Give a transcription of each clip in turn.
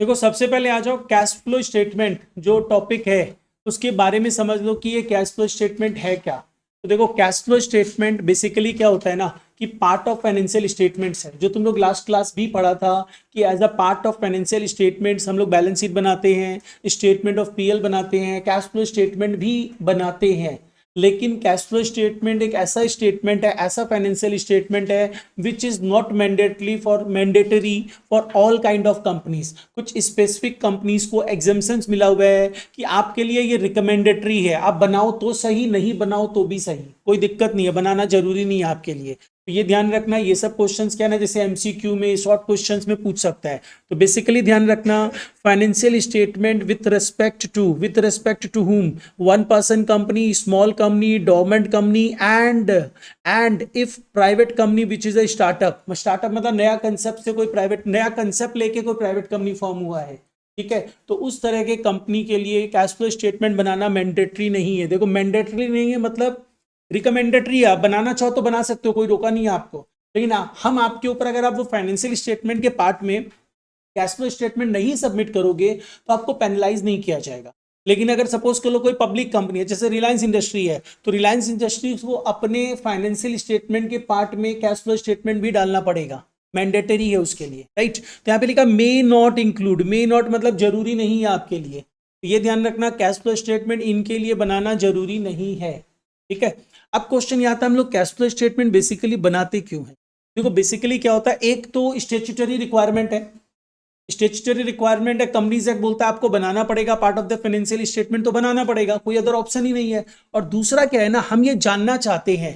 देखो सबसे पहले आ जाओ कैश फ्लो स्टेटमेंट जो टॉपिक है उसके बारे में समझ लो कि ये कैश फ्लो स्टेटमेंट है क्या। तो देखो कैश फ्लो स्टेटमेंट बेसिकली क्या होता है ना कि पार्ट ऑफ फाइनेंशियल स्टेटमेंट्स है, जो तुम लोग लास्ट क्लास भी पढ़ा था कि as a part of financial statements हम लोग बैलेंस शीट बनाते हैं, स्टेटमेंट ऑफ पीएल बनाते हैं, कैश फ्लो स्टेटमेंट भी बनाते हैं। लेकिन कैश फ्लो स्टेटमेंट एक ऐसा स्टेटमेंट है, ऐसा फाइनेंशियल स्टेटमेंट है which is not mandatory for all kind of companies. कुछ स्पेसिफिक कंपनीज को एग्जाम्पशंस मिला हुआ है कि आपके लिए ये रिकमेंडेटरी है, आप बनाओ तो सही, नहीं बनाओ तो भी सही, कोई दिक्कत नहीं है, बनाना जरूरी नहीं है आपके लिए। तो ये ध्यान रखना, ये सब क्वेश्चंस क्या ना जैसे एमसीक्यू में शॉर्ट क्वेश्चंस में पूछ सकता है। तो बेसिकली ध्यान रखना, financial statement with respect to whom, one person company, small company, government company and if private company which is a startup. Startup मतलब नया कंसेप्ट से कोई प्राइवेट, नया कंसेप्ट लेके कोई प्राइवेट कंपनी फॉर्म हुआ है, ठीक है। तो उस तरह के कंपनी के लिए कैश फ्लो स्टेटमेंट बनाना मैंडेटरी नहीं है। देखो मैंडेटरी नहीं है मतलब रिकमेंडेटरी है, आप बनाना चाहो तो बना सकते हो, कोई रोका नहीं है आपको। लेकिन हम आपके ऊपर अगर आप वो फाइनेंशियल स्टेटमेंट के पार्ट में कैश फ्लो स्टेटमेंट नहीं सबमिट करोगे तो आपको पेनलाइज नहीं किया जाएगा। लेकिन अगर सपोज कर लो कोई पब्लिक कंपनी है जैसे रिलायंस इंडस्ट्री है, तो रिलायंस इंडस्ट्रीज को अपने फाइनेंशियल स्टेटमेंट के पार्ट में कैश फ्लो स्टेटमेंट भी डालना पड़ेगा, मैंडेटरी है उसके लिए, राइट। तो यहाँ पे लिखा may not include, may not मतलब जरूरी नहीं है आपके लिए। तो ये ध्यान रखना कैश फ्लो स्टेटमेंट इनके लिए बनाना जरूरी नहीं है, ठीक है। अब क्वेश्चन ये आता है हम लोग कैश फ्लो स्टेटमेंट बेसिकली बनाते क्यों हैं। देखो बेसिकली क्या होता है, एक तो स्टेच्यूटरी रिक्वायरमेंट है, स्टेच्यूटरी रिक्वायरमेंट है, कंपनीज एक्ट बोलता है आपको बनाना पड़ेगा part of the financial statement, तो बनाना पड़ेगा, कोई अदर ऑप्शन ही नहीं है। और दूसरा क्या है ना, हम ये जानना चाहते हैं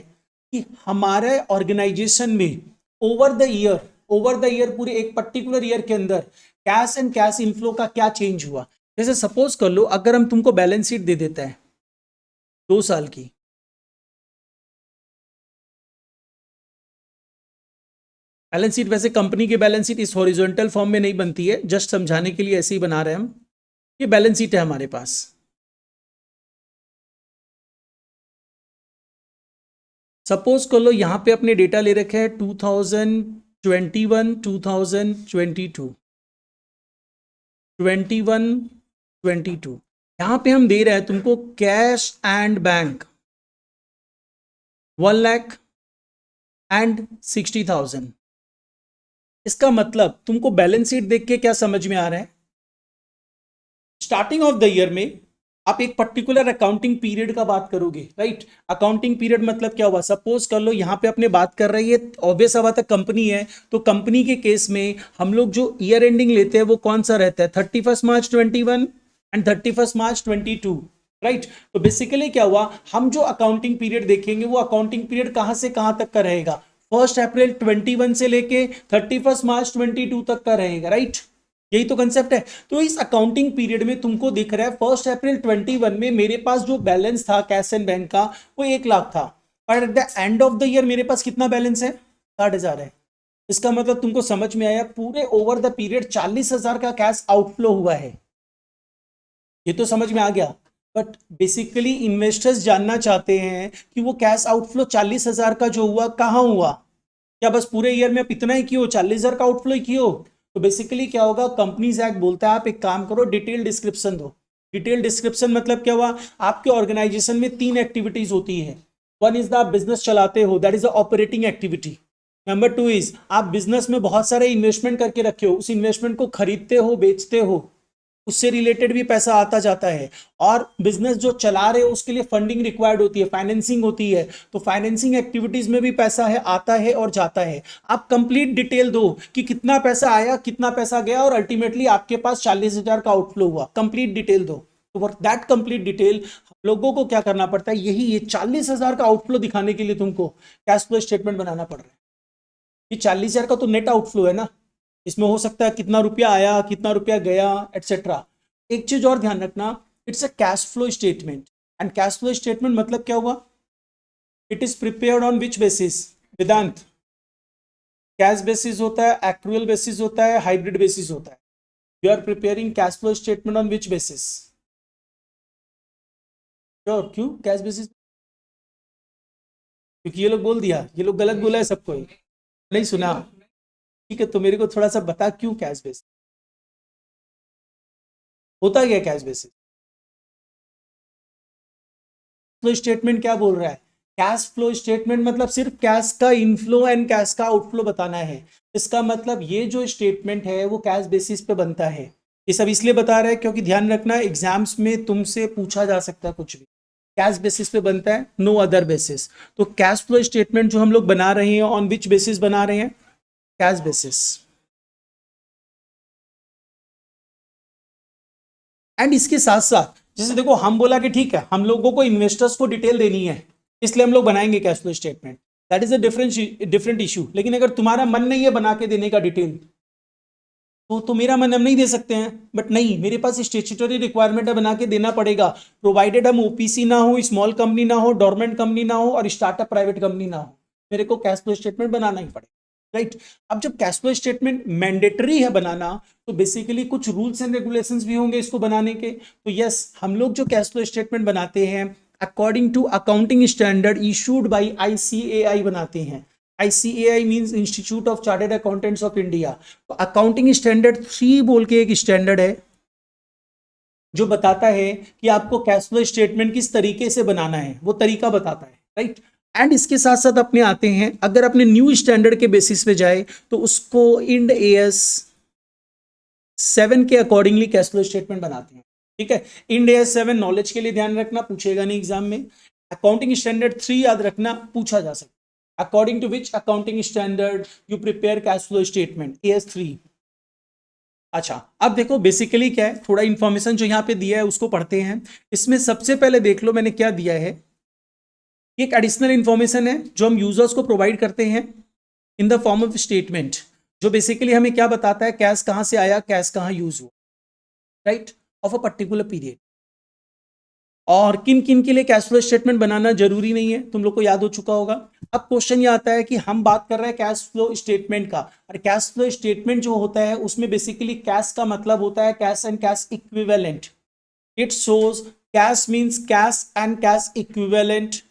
कि हमारे ऑर्गेनाइजेशन में ओवर द ईयर पूरे एक पर्टिकुलर ईयर के अंदर कैश एंड कैश इनफ्लो का क्या चेंज हुआ। जैसे सपोज कर लो अगर हम तुमको बैलेंस शीट दे देता है 2 साल की, बैलेंस शीट वैसे कंपनी की बैलेंस शीट इस हॉरिजॉन्टल फॉर्म में नहीं बनती है, जस्ट समझाने के लिए ऐसे ही बना रहे हैं हम। ये बैलेंस शीट है हमारे पास, सपोज कर लो यहाँ पे अपने डेटा ले रखे हैं 2021, 2022, 21, 22। यहाँ पे हम दे रहे हैं तुमको कैश एंड बैंक 1,60,000। इसका मतलब तुमको बैलेंस शीट देख के क्या समझ में आ रहा है, स्टार्टिंग ऑफ द ईयर में आप एक पर्टिकुलर अकाउंटिंग पीरियड का बात करोगे, राइट। अकाउंटिंग पीरियड मतलब क्या हुआ, सपोज कर लो यहाँ पे अपने बात कर रही है, ऑब्वियस बात है कंपनी है, तो कंपनी के केस में हम लोग जो ईयर एंडिंग लेते हैं वो कौन सा रहता है, 31 मार्च 2021 एंड 31 मार्च 2022, राइट। तो बेसिकली क्या हुआ, हम जो अकाउंटिंग पीरियड देखेंगे वो अकाउंटिंग पीरियड कहां से कहां तक का रहेगा, 1 अप्रैल 2021 से लेके 31 मार्च 2022 तक का रहेगा, राइट। यही तो कंसेप्ट है। तो इस अकाउंटिंग पीरियड में तुमको दिख रहा है 1 अप्रैल 2021 में मेरे पास जो बैलेंस था कैश एंड बैंक का वो 1 लाख था, और eight the end of the year मेरे पास कितना बैलेंस है, 60,000 है। इसका मतलब तुमको समझ में आया, पूरे ओवर द पीरियड 40,000 का कैश आउटफ्लो हुआ है, ये तो समझ में आ गया। बट बेसिकली इन्वेस्टर्स जानना चाहते हैं कि वो कैश आउटफ्लो 40,000 का जो हुआ कहाँ हुआ, क्या बस पूरे ईयर में आप इतना ही किए हो, 40,000 का आउटफ्लो ही किए हो। तो बेसिकली क्या होगा, कंपनीज एक्ट बोलता है आप एक काम करो, डिटेल डिस्क्रिप्शन दो। डिटेल डिस्क्रिप्शन मतलब क्या हुआ, आपके ऑर्गेनाइजेशन में 3 एक्टिविटीज होती है। वन इज द आप बिजनेस चलाते हो, that is the operating activity. Number 2 is आप बिजनेस में बहुत सारे इन्वेस्टमेंट करके रखे हो, उस इन्वेस्टमेंट को खरीदते हो, बेचते हो, उससे रिलेटेड भी पैसा आता जाता है। और बिजनेस जो चला रहे हो उसके लिए फंडिंग रिक्वायर्ड होती है, फाइनेंसिंग होती है, तो फाइनेंसिंग एक्टिविटीज में भी पैसा है, आता है और जाता है। आप कंप्लीट डिटेल दो कि कितना पैसा आया, कितना पैसा गया, और अल्टीमेटली आपके पास 40,000 का आउटफ्लो हुआ, कंप्लीट डिटेल दो। तो फॉर दैट कंप्लीट डिटेल लोगों को क्या करना पड़ता है, यही ये 40,000 का आउटफ्लो दिखाने के लिए तुमको कैश फ्लो स्टेटमेंट बनाना पड़ रहा है। ये 40,000 का तो नेट आउटफ्लो है ना, इसमें हो सकता है कितना रुपया आया, कितना रुपया गया, एटसेट्रा। एक चीज और ध्यान रखना, it's a cash flow statement. And cash flow statement मतलब क्या हुआ, it is prepared on which basis, Vedant. Cash basis होता है, एक्रुअल बेसिस होता है, हाइब्रिड बेसिस होता है। You are preparing cash flow statement on which basis, sure, क्यों कैश बेसिस, क्योंकि ये लोग बोल दिया, ये लोग गलत बोला है सबको, नहीं सुना, ठीक है। तो मेरे को थोड़ा सा बता क्यों कैश बेसिस। होता क्या कैश बेसिस? फ्लो स्टेटमेंट क्या बोल रहा है? कैश फ्लो स्टेटमेंट मतलब सिर्फ कैश का इनफ्लो एंड कैश का आउटफ्लो बताना है। इसका मतलब ये जो स्टेटमेंट है वो कैश बेसिस पे बनता है। ये सब इसलिए बता रहा है क्योंकि ध्यान रखना एग्जाम्स में तुमसे पूछा जा सकता है कुछ भी। कैश बेसिस पे बनता है, नो अदर बेसिस। तो कैश फ्लो स्टेटमेंट जो हम लोग बना रहे हैं, ऑन विच बेसिस बना रहे हैं? Cash basis. एंड इसके साथ साथ जैसे देखो हम बोला कि ठीक है हम लोगों को इन्वेस्टर्स को डिटेल देनी है, इसलिए हम लोग बनाएंगे cash flow statement. That is a different different issue. लेकिन अगर तुम्हारा मन नहीं है बना के देने का डिटेल, तो मेरा मन हम नहीं दे सकते हैं। बट नहीं, मेरे पास स्टेचुटरी रिक्वायरमेंट है, बना के देना पड़ेगा। प्रोवाइडेड हम ओपीसी ना हो, स्मॉल कंपनी ना हो, डोरमेंट कंपनी ना हो और स्टार्टअप प्राइवेट कंपनी ना हो, मेरे को कैश फ्लो स्टेटमेंट बनाना ही पड़ेगा। राइट। अब जब कैश फ्लो स्टेटमेंट मैंडेटरी है बनाना, तो बेसिकली कुछ रूल्स एंड रेगुलेशंस भी होंगे इसको बनाने के। तो यस, हम लोग जो कैश फ्लो स्टेटमेंट बनाते हैं according to accounting standard issued by ICAI बनाते हैं। ICAI means institute of chartered accountants of India. तो अकाउंटिंग स्टैंडर्ड 3 बोल के एक स्टैंडर्ड है जो बताता है कि आपको कैश फ्लो स्टेटमेंट किस तरीके से बनाना है, वो तरीका बताता है। राइट। एंड इसके साथ साथ अपने आते हैं, अगर अपने न्यू स्टैंडर्ड के बेसिस पे जाए तो उसको इंड एएस 7 के अकॉर्डिंगली कैश फ्लो स्टेटमेंट बनाते हैं। ठीक है। इंड एएस 7 नॉलेज के लिए ध्यान रखना, पूछेगा नहीं एग्जाम में। अकाउंटिंग स्टैंडर्ड 3 याद रखना, पूछा जा सकता। According to which accounting standard you prepare cash flow statement? AS 3। अच्छा, अब देखो बेसिकली क्या है, थोड़ा इंफॉर्मेशन जो यहाँ पे दिया है उसको पढ़ते हैं। इसमें सबसे पहले देख लो मैंने क्या दिया है। एक एडिशनल इंफॉर्मेशन है जो हम यूजर्स को प्रोवाइड करते हैं in the form of statement, जो बेसिकली हमें क्या बताता है कैश कहाँ से आया, कैश कहाँ यूज हुआ। Right. Of a particular period. और किन किन के लिए कैश फ्लो स्टेटमेंट बनाना जरूरी नहीं है, तुम लोग को याद हो चुका होगा। अब क्वेश्चन ये आता है कि हम बात कर रहे हैं कैश फ्लो स्टेटमेंट का, और कैश फ्लो स्टेटमेंट जो होता है उसमें बेसिकली कैश का मतलब होता है cash and cash equivalent. It shows cash means cash and cash equivalent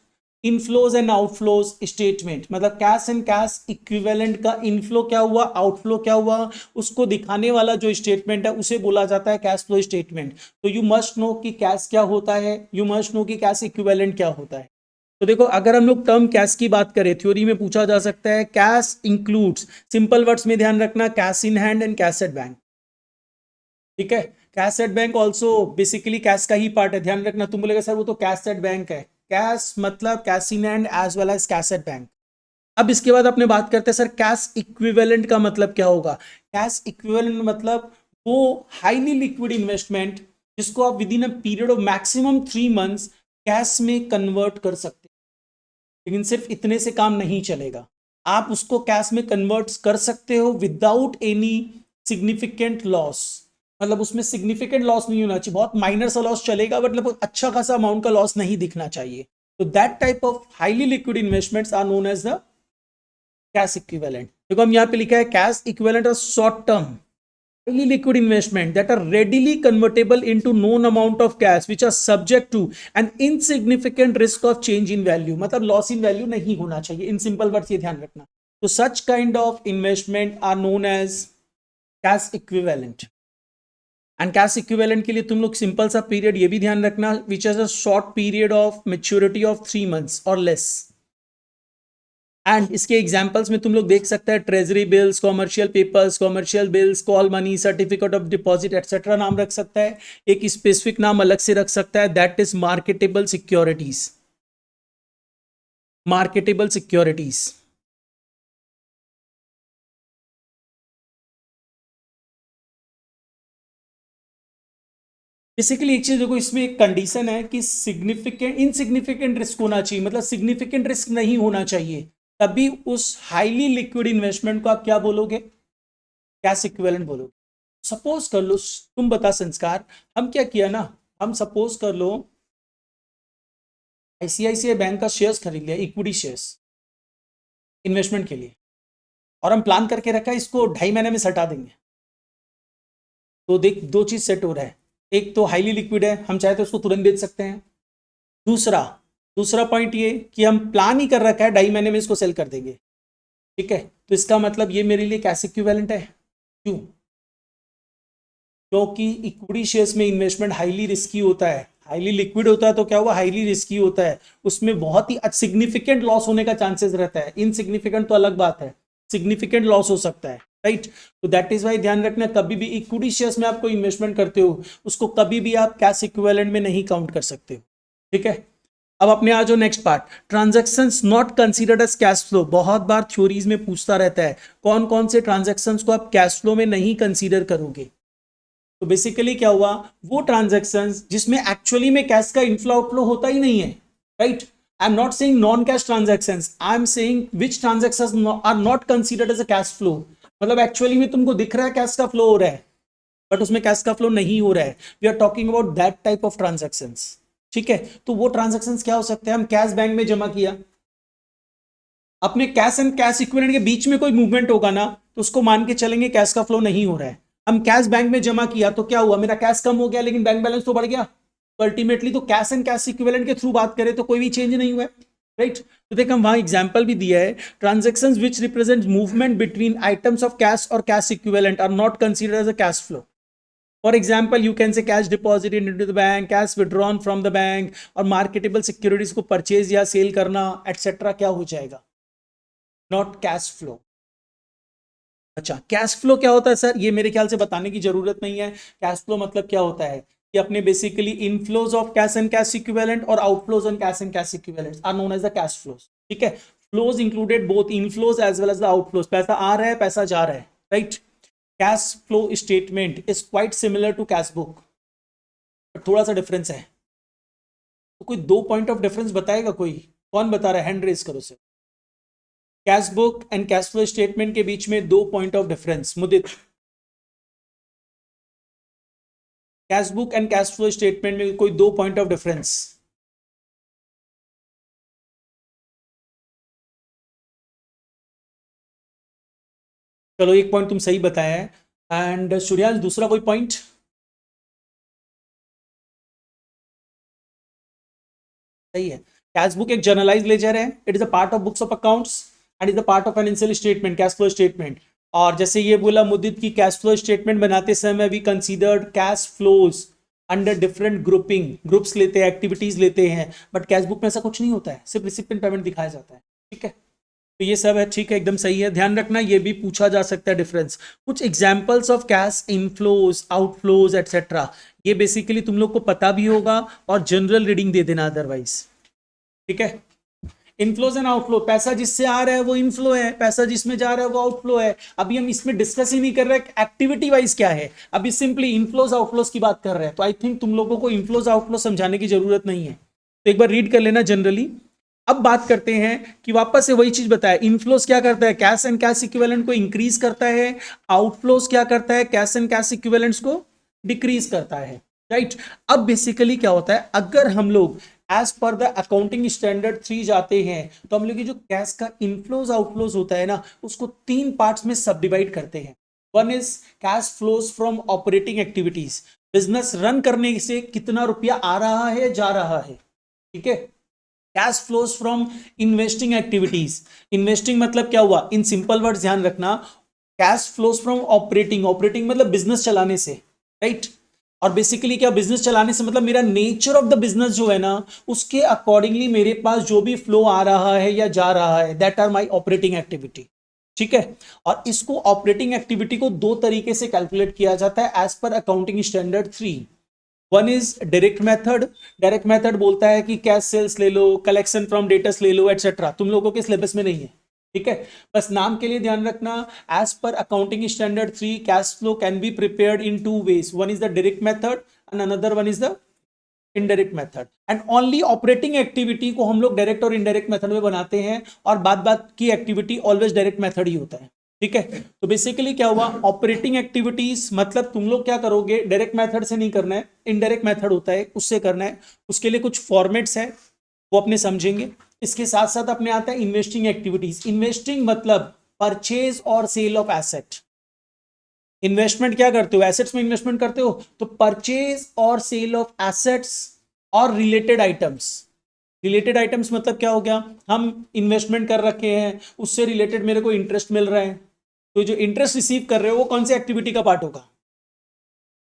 inflows and outflows statement. मतलब कैश एंड कैश इक्विवेलेंट का इनफ्लो क्या हुआ, आउटफ्लो क्या हुआ, उसको दिखाने वाला जो स्टेटमेंट है उसे बोला जाता है कैश फ्लो स्टेटमेंट। तो यू मस्ट नो कि कैश क्या होता है, यू मस्ट नो कि कैश इक्विवेलेंट क्या होता है। तो देखो अगर हम लोग टर्म कैश की बात करें, थ्योरी में पूछा जा सकता है कैश इंक्लूड्स, सिंपल वर्ड्स में ध्यान रखना, cash in hand and cash at bank. ठीक है। Cash at bank also basically cash का ही पार्ट है, ध्यान रखना। तुम बोलेगा सर वो तो कैश एट बैंक है, कैश मतलब cash in hand as well as cash at bank. अब इसके बाद अपने बात करते हैं सर कैश इक्विवेलेंट का मतलब क्या होगा। कैश इक्विवेलेंट मतलब वो हाईली लिक्विड इन्वेस्टमेंट जिसको आप with in a period of maximum 3 months cash में कन्वर्ट कर सकते हैं। लेकिन सिर्फ इतने से काम नहीं चलेगा, आप उसको कैश में कन्वर्ट कर सकते हो विदाउट एनी सिग्निफिकेंट लॉस। मतलब उसमें सिग्निफिकेंट लॉस नहीं होना चाहिए, बहुत माइनर सा लॉस चलेगा बट मतलब अच्छा खासा अमाउंट का लॉस नहीं दिखना चाहिए। तो that type of highly liquid investments are known as the cash equivalent. देखो हम यहाँ पे लिखा है cash equivalent of short term highly liquid investment that are readily convertible into known amount of cash which are subject to an insignificant risk of change in value। मतलब loss in value नहीं होना चाहिए, in simple words ये ध्यान रखना। तो such kind of investment are known as cash equivalent. And cash equivalent के लिए तुम लोग सिंपल सा पीरियड ये भी ध्यान रखना, विच is a short period of maturity of 3 months और लेस। एंड इसके एग्जांपल्स में तुम लोग देख सकते हैं treasury bills, commercial papers, commercial bills, call money, certificate of deposit etcetera नाम रख सकता है। एक स्पेसिफिक नाम अलग से रख सकता है, that is marketable securities. Marketable securities. Basically एक चीज देखो, इसमें एक कंडीशन है कि सिग्निफिकेंट इनसिग्निफिकेंट रिस्क होना चाहिए, मतलब सिग्निफिकेंट रिस्क नहीं होना चाहिए, तभी उस हाईली लिक्विड इन्वेस्टमेंट को आप क्या बोलोगे, कैश इक्विवेलेंट बोलोगे। सपोज कर लो, तुम बता संस्कार, हम क्या किया ना, हम सपोज कर लो आईसीआईसीआई बैंक का शेयर्स खरीद लिया, इक्विटी शेयर्स इन्वेस्टमेंट के लिए, और हम प्लान करके रखा है इसको 2.5 महीने में सटा देंगे। तो देख दो चीज सेट हो रहा है, एक तो हाईली लिक्विड है, हम चाहे तो उसको तुरंत बेच सकते हैं। दूसरा दूसरा पॉइंट ये कि हम प्लान ही कर रखा है 2.5 महीने में इसको सेल कर देंगे। ठीक है। तो इसका मतलब ये मेरे लिए कैश इक्विवेलेंट है। क्यों? क्योंकि इक्विटी शेयर्स में इन्वेस्टमेंट हाईली रिस्की होता है, हाईली लिक्विड होता है, तो क्या हुआ, हाईली रिस्की होता है, उसमें बहुत ही सिग्निफिकेंट लॉस होने का चांसेस रहता है। इनसिग्निफिकेंट तो अलग बात है, सिग्निफिकेंट लॉस हो सकता है, राइट। तो दैट इज वाई ध्यान रखना, कभी भी इक्विटी शेयर्स में आपको इन्वेस्टमेंट करते हो उसको कभी भी आप कैश इक्विवेलेंट में नहीं काउंट कर सकते हो, ठीक है। अब अपने आ जाओ next part, transactions not considered as cash flow. बहुत बार थ्योरीज में पूछता रहता है कौन कौन से ट्रांजैक्शंस को आप कैश फ्लो में नहीं कंसीडर करोगे। तो बेसिकली क्या हुआ, वो ट्रांजैक्शंस जिसमें एक्चुअली में कैश का इनफ्लो आउटफ्लो होता ही नहीं है, right. I am not saying non cash transactions, I am saying which transactions are not considered as a cash flow. मतलब एक्चुअली में तुमको दिख रहा है कैश का फ्लो हो रहा है, बट उसमें कैश का फ्लो नहीं हो रहा है। We are talking about that type of transactions, ठीक है। तो वो ट्रांजैक्शंस क्या हो सकते हैं, हम कैश बैंक में जमा किया, अपने कैश एंड कैश इक्विवेलेंट के बीच में कोई मूवमेंट होगा ना, तो उसको मान के चलेंगे कैश का फ्लो नहीं हो रहा है। हम कैश बैंक में जमा किया तो क्या हुआ, मेरा कैश कम हो गया लेकिन बैंक बैलेंस तो बढ़ गया। तो अल्टीमेटली तो कैश एंड कैश इक्विवेलेंट के थ्रू बात करें तो कोई भी चेंज नहीं हुआ है, राइट। तो देख हम वहां एग्जांपल भी दिया है, transactions which represent movement between items of cash और cash equivalent are not considered as a cash flow. For example you can say cash deposited into the bank, cash withdrawn from the bank, और marketable securities को purchase या sale करना etcetera क्या हो जाएगा, not cash flow. अच्छा, cash flow क्या होता है सर, ये मेरे ख्याल से बताने की जरूरत नहीं है। कैश फ्लो मतलब क्या होता है कि अपने basically inflows of cash and cash equivalent और outflows on cash and cash equivalent are known as the cash flows, ठीक है। Flows included both inflows as well as the outflows, पैसा आ रहा है पैसा जा रहा है, right. Cash flow statement is quite similar to cash book, थोड़ा सा डिफरेंस है। तो कोई दो पॉइंट ऑफ डिफरेंस बताएगा कोई, कौन बता रहा है, हैंड रेज करो sir. Cash book and cash flow statement के बीच में दो point of difference, Mudit. Cash book and cash flow statement में कोई दो पॉइंट ऑफ डिफरेंस। चलो एक पॉइंट तुम सही बताया है, एंड सूर्याल दूसरा कोई पॉइंट। सही है, कैश बुक एक जर्नलाइज लेजर है, it is a part of books of accounts and is a part of financial statement, cash flow statement. और जैसे ये बोला मुदित की कैश फ्लो स्टेटमेंट बनाते समय we considered cash flows under different grouping, groups लेते हैं, एक्टिविटीज लेते हैं, बट कैश बुक में ऐसा कुछ नहीं होता है, सिर्फ रिसिपिएंट पेमेंट दिखाया जाता है, ठीक है। तो ये सब है, ठीक है, एकदम सही है। ध्यान रखना ये भी पूछा जा सकता है डिफरेंस, कुछ examples of cash inflows outflows etcetera, ये बेसिकली तुम लोग को पता भी होगा और जनरल रीडिंग दे देना अदरवाइज, ठीक है। इनफ्लोज एंड आउटफ्लो, पैसा जिससे आ रहा है वो इनफ्लो है, पैसा जिसमें जा रहा है वो आउटफ्लो है। अभी हम इसमें डिस्कस ही नहीं कर रहे एक्टिविटी वाइज क्या है, अभी सिंपली इनफ्लोज आउटफ्लोज की बात कर रहे हैं। तो आई थिंक तुम लोगों को इनफ्लोज आउटफ्लो समझाने की जरूरत नहीं है, तो एक बार रीड कर लेना जनरली। अब बात करते हैं कि वापस से वही चीज बताया, इनफ्लोज क्या करता है, कैश एंड कैश इक्विवेलेंट को इंक्रीज करता है, आउटफ्लोज क्या करता है, कैश एंड कैश इक्विवेलेंट्स को डिक्रीज करता है, राइट। अब बेसिकली क्या होता है, अगर हम लोग as per the accounting standard 3 जाते हैं तो हम लोग की जो कैश का इनफ्लोज आउटफ्लोज होता है ना, उसको 3 पार्ट्स में सब डिवाइड करते हैं। One is cash flows from operating activities, business run करने से कितना रुपया आ रहा है जा रहा है, ठीक है। Cash flows from investing activities, investing मतलब क्या हुआ, इन सिंपल वर्ड्स ध्यान रखना, cash flows from operating, operating मतलब बिजनेस चलाने से, राइट। और बेसिकली क्या, बिजनेस चलाने से मतलब मेरा नेचर ऑफ द बिजनेस जो है ना, उसके अकॉर्डिंगली मेरे पास जो भी फ्लो आ रहा है या जा रहा है, that are my operating activity, ठीक है। और इसको ऑपरेटिंग एक्टिविटी को दो तरीके से कैलकुलेट किया जाता है as per accounting standard 3। One is direct method, direct method बोलता है कि कैश सेल्स ले लो, कलेक्शन फ्रॉम डेटर्स ले लो एटसेट्रा, तुम लोगों के सिलेबस में नहीं है, ठीक है। बस नाम के लिए ध्यान रखना, as per accounting standard 3 cash flow can be prepared in two ways, one is the direct method and another one is the indirect method. And only operating activity को हम लोग डायरेक्ट और इनडायरेक्ट मेथड में बनाते हैं, और बात की एक्टिविटी ऑलवेज डायरेक्ट मेथड ही होता है, ठीक है। तो बेसिकली क्या हुआ, ऑपरेटिंग एक्टिविटीज मतलब तुम लोग क्या करोगे, डायरेक्ट मेथड से नहीं करना है, इनडायरेक्ट मेथड होता है उससे करना है। उसके लिए कुछ फॉर्मेट्स है वो अपने समझेंगे। इसके साथ साथ अपने आता है इन्वेस्टिंग एक्टिविटीज, इन्वेस्टिंग मतलब परचेज और सेल ऑफ एसेट। इन्वेस्टमेंट क्या करते हो, एसेट्स में इन्वेस्टमेंट करते हो, तो परचेज और सेल ऑफ एसेट्स और रिलेटेड आइटम्स। रिलेटेड आइटम्स मतलब क्या हो गया, हम इन्वेस्टमेंट कर रखे हैं, उससे रिलेटेड मेरे को इंटरेस्ट मिल रहा है, तो जो इंटरेस्ट रिसीव कर रहे हो वो कौन सी एक्टिविटी का पार्ट होगा,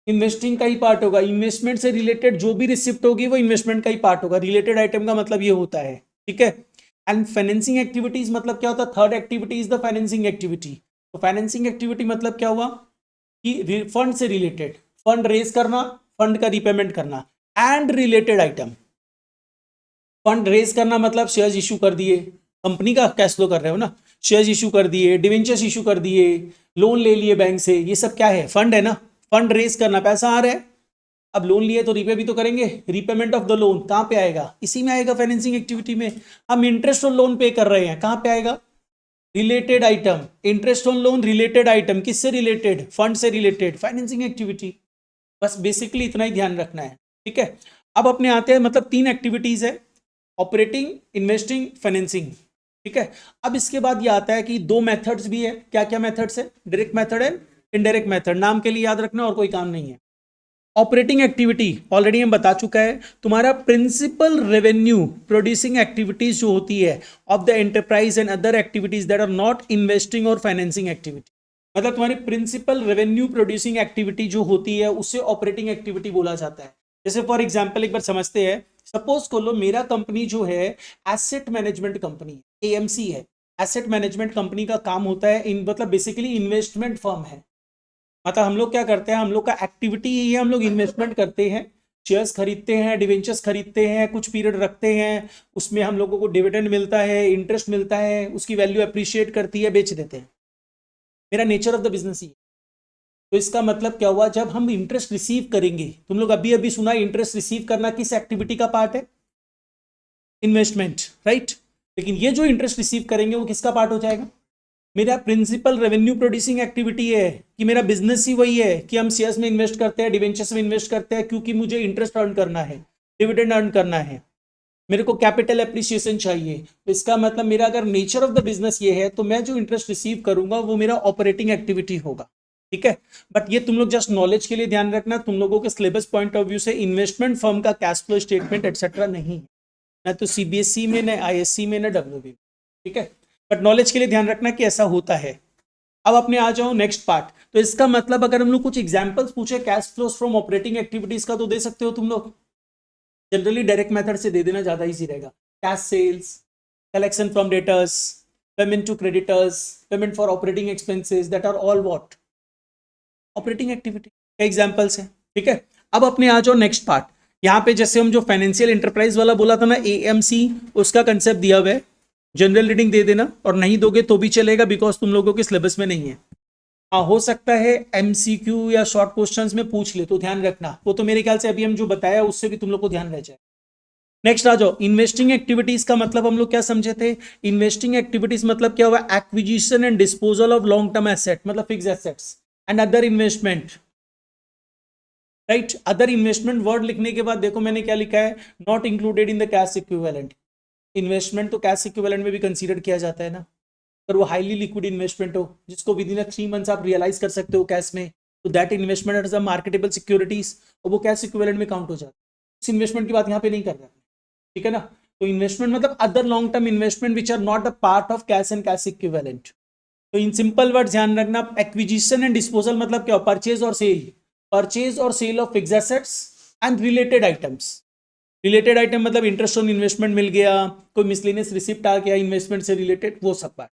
इन्वेस्टिंग का ही पार्ट होगा। इन्वेस्टमेंट से रिलेटेड जो भी रिसिप्ट होगी वो इन्वेस्टमेंट का ही पार्ट होगा। रिलेटेड आइटम का मतलब ये होता है, ठीक है। एंड फाइनेंसिंग एक्टिविटीज मतलब क्या होता है? Third activity is the financing activity. तो फाइनेंसिंग एक्टिविटी मतलब क्या हुआ कि फंड से रिलेटेड, फंड रेज करना, फंड का रिपेमेंट करना। And related item, fund raise करना मतलब शेयर्स इशू कर दिए, कंपनी का कैश फ्लो कर रहे हो ना, शेयर्स इशू कर दिए, डिवेंचर्स इशू कर दिए, लोन ले लिए बैंक से, ये सब क्या है? फंड है ना। फंड रेज करना, पैसा आ रहा है, अब लोन लिए तो रीपे भी तो करेंगे। रीपेमेंट ऑफ द लोन कहाँ पे आएगा? इसी में आएगा, फाइनेंसिंग एक्टिविटी में। हम इंटरेस्ट ऑन लोन पे कर रहे हैं, कहाँ पे आएगा? Related item. Interest on loan related item, किससे रिलेटेड? फंड से रिलेटेड, फाइनेंसिंग एक्टिविटी। बस बेसिकली इतना ही ध्यान रखना है, ठीक है। अब अपने आते हैं, मतलब 3 एक्टिविटीज है, ऑपरेटिंग, इन्वेस्टिंग, फाइनेंसिंग, ठीक है। अब इसके बाद ये आता है कि 2 मेथड्स भी है। क्या क्या मेथड्स है? Direct method and indirect method. नाम के लिए याद रखना और कोई काम नहीं है। ऑपरेटिंग एक्टिविटी ऑलरेडी हम बता चुका है, तुम्हारा प्रिंसिपल रेवेन्यू प्रोड्यूसिंग एक्टिविटीज जो होती है of the enterprise and other activities that are not investing और फाइनेंसिंग एक्टिविटी। मतलब तुम्हारी प्रिंसिपल रेवेन्यू प्रोड्यूसिंग एक्टिविटी जो होती है उससे ऑपरेटिंग एक्टिविटी बोला जाता है। जैसे फॉर एग्जाम्पल एक बार समझते हैं, सपोज कर लो मेरा कंपनी जो है एसेट मैनेजमेंट कंपनी, एएमसी है। एसेट मैनेजमेंट कंपनी का काम होता है इन, मतलब बेसिकली इन्वेस्टमेंट फर्म है। मतलब हम लोग क्या करते हैं, हम लोग का एक्टिविटी ही है, हम लोग इन्वेस्टमेंट करते हैं, शेयर्स खरीदते हैं, डिवेंचर्स खरीदते हैं, कुछ पीरियड रखते हैं, उसमें हम लोगों को डिविडेंड मिलता है, इंटरेस्ट मिलता है, उसकी वैल्यू अप्रिशिएट करती है, बेच देते हैं। मेरा नेचर ऑफ द बिजनेस ही है। तो इसका मतलब क्या हुआ, जब हम इंटरेस्ट रिसीव करेंगे, तुम लोग अभी अभी सुना, इंटरेस्ट रिसीव करना किस एक्टिविटी का पार्ट है? Investment, right. लेकिन ये जो इंटरेस्ट रिसीव करेंगे वो किसका पार्ट हो जाएगा? मेरा प्रिंसिपल रेवेन्यू प्रोड्यूसिंग एक्टिविटी है, कि मेरा बिजनेस ही वही है कि हम शेयर्स में इन्वेस्ट करते हैं, डिवेंचर्स में इन्वेस्ट करते हैं, क्योंकि मुझे इंटरेस्ट अर्न करना है, डिविडेंड अर्न करना है, मेरे को कैपिटल एप्रिसिएशन चाहिए। तो इसका मतलब मेरा अगर नेचर ऑफ द बिजनेस ये है, तो मैं जो इंटरेस्ट रिसीव करूंगा वो मेरा ऑपरेटिंग एक्टिविटी होगा, ठीक है। बट ये तुम लोग जस्ट नॉलेज के लिए ध्यान रखना, तुम लोगों के सिलेबस पॉइंट ऑफ व्यू से इन्वेस्टमेंट फर्म का कैश फ्लो स्टेटमेंट एक्सेट्रा नहीं है, ना तो सीबीएसई में, ना आईएससी में, ना डब्ल्यूबी, ठीक है। बट नॉलेज के लिए ध्यान रखना कि ऐसा होता है। अब अपने आ जाओ नेक्स्ट पार्ट। तो इसका मतलब अगर हम लोग कुछ एग्जांपल्स पूछे cash flows from operating activities का, तो दे सकते हो तुम लोग। जनरली डायरेक्ट मेथड से दे देना ज्यादा इजी रहेगा। Cash sales, collection from debtors, payment to creditors, payment for operating expenses, that are all what? Operating activity का एग्जांपल्स है, ठीक है। अब अपने आ जाओ नेक्स्ट पार्ट। यहाँ पे जैसे हम जो फाइनेंशियल एंटरप्राइज वाला बोला था ना, एएमसी, उसका कंसेप्ट दिया हुआ है। जनरल रीडिंग दे देना, और नहीं दोगे तो भी चलेगा, बिकॉज तुम लोगों के सिलेबस में नहीं है। हाँ, हो सकता है एमसीक्यू या शॉर्ट क्वेश्चंस में पूछ ले, तो ध्यान रखना। वो तो मेरे ख्याल से अभी हम जो बताया उससे भी तुम लोग को ध्यान रह जाए। नेक्स्ट आ जाओ, इन्वेस्टिंग एक्टिविटीज का मतलब हम लोग क्या समझे थे? इन्वेस्टिंग एक्टिविटीज मतलब क्या हुआ? Acquisition and disposal of long term asset, मतलब fix assets and other investment, right. Other investment word लिखने के बाद देखो मैंने क्या लिखा है, not included in the cash equivalent. Investment तो कैश इक्विवेलेंट में भी कंसीडर किया जाता है ना, पर वो हाईली लिक्विड इन्वेस्टमेंट हो, जिसको विद इन 3 मंथ्स आप रियलाइज कर सकते हो कैश में, तो that investment as a marketable securities, और वो कैश इक्विवेलेंट में काउंट हो जाता है। इस इन्वेस्टमेंट की बात यहाँ पे नहीं कर रहे हैं, ठीक है ना। तो इन्वेस्टमेंट मतलब other long term investment which are not a part of cash and cash equivalent. तो इन सिंपल वर्ड ध्यान रखना, एक्विजिशन एंड डिस्पोजल मतलब क्या? परचेज और सेल, परचेज और sale of fixed assets and related items. Related item मतलब interest on investment मिल गया, कोई मिसलेनियस रिसिप्ट आ गया इन्वेस्टमेंट से रिलेटेड, वो सब बात।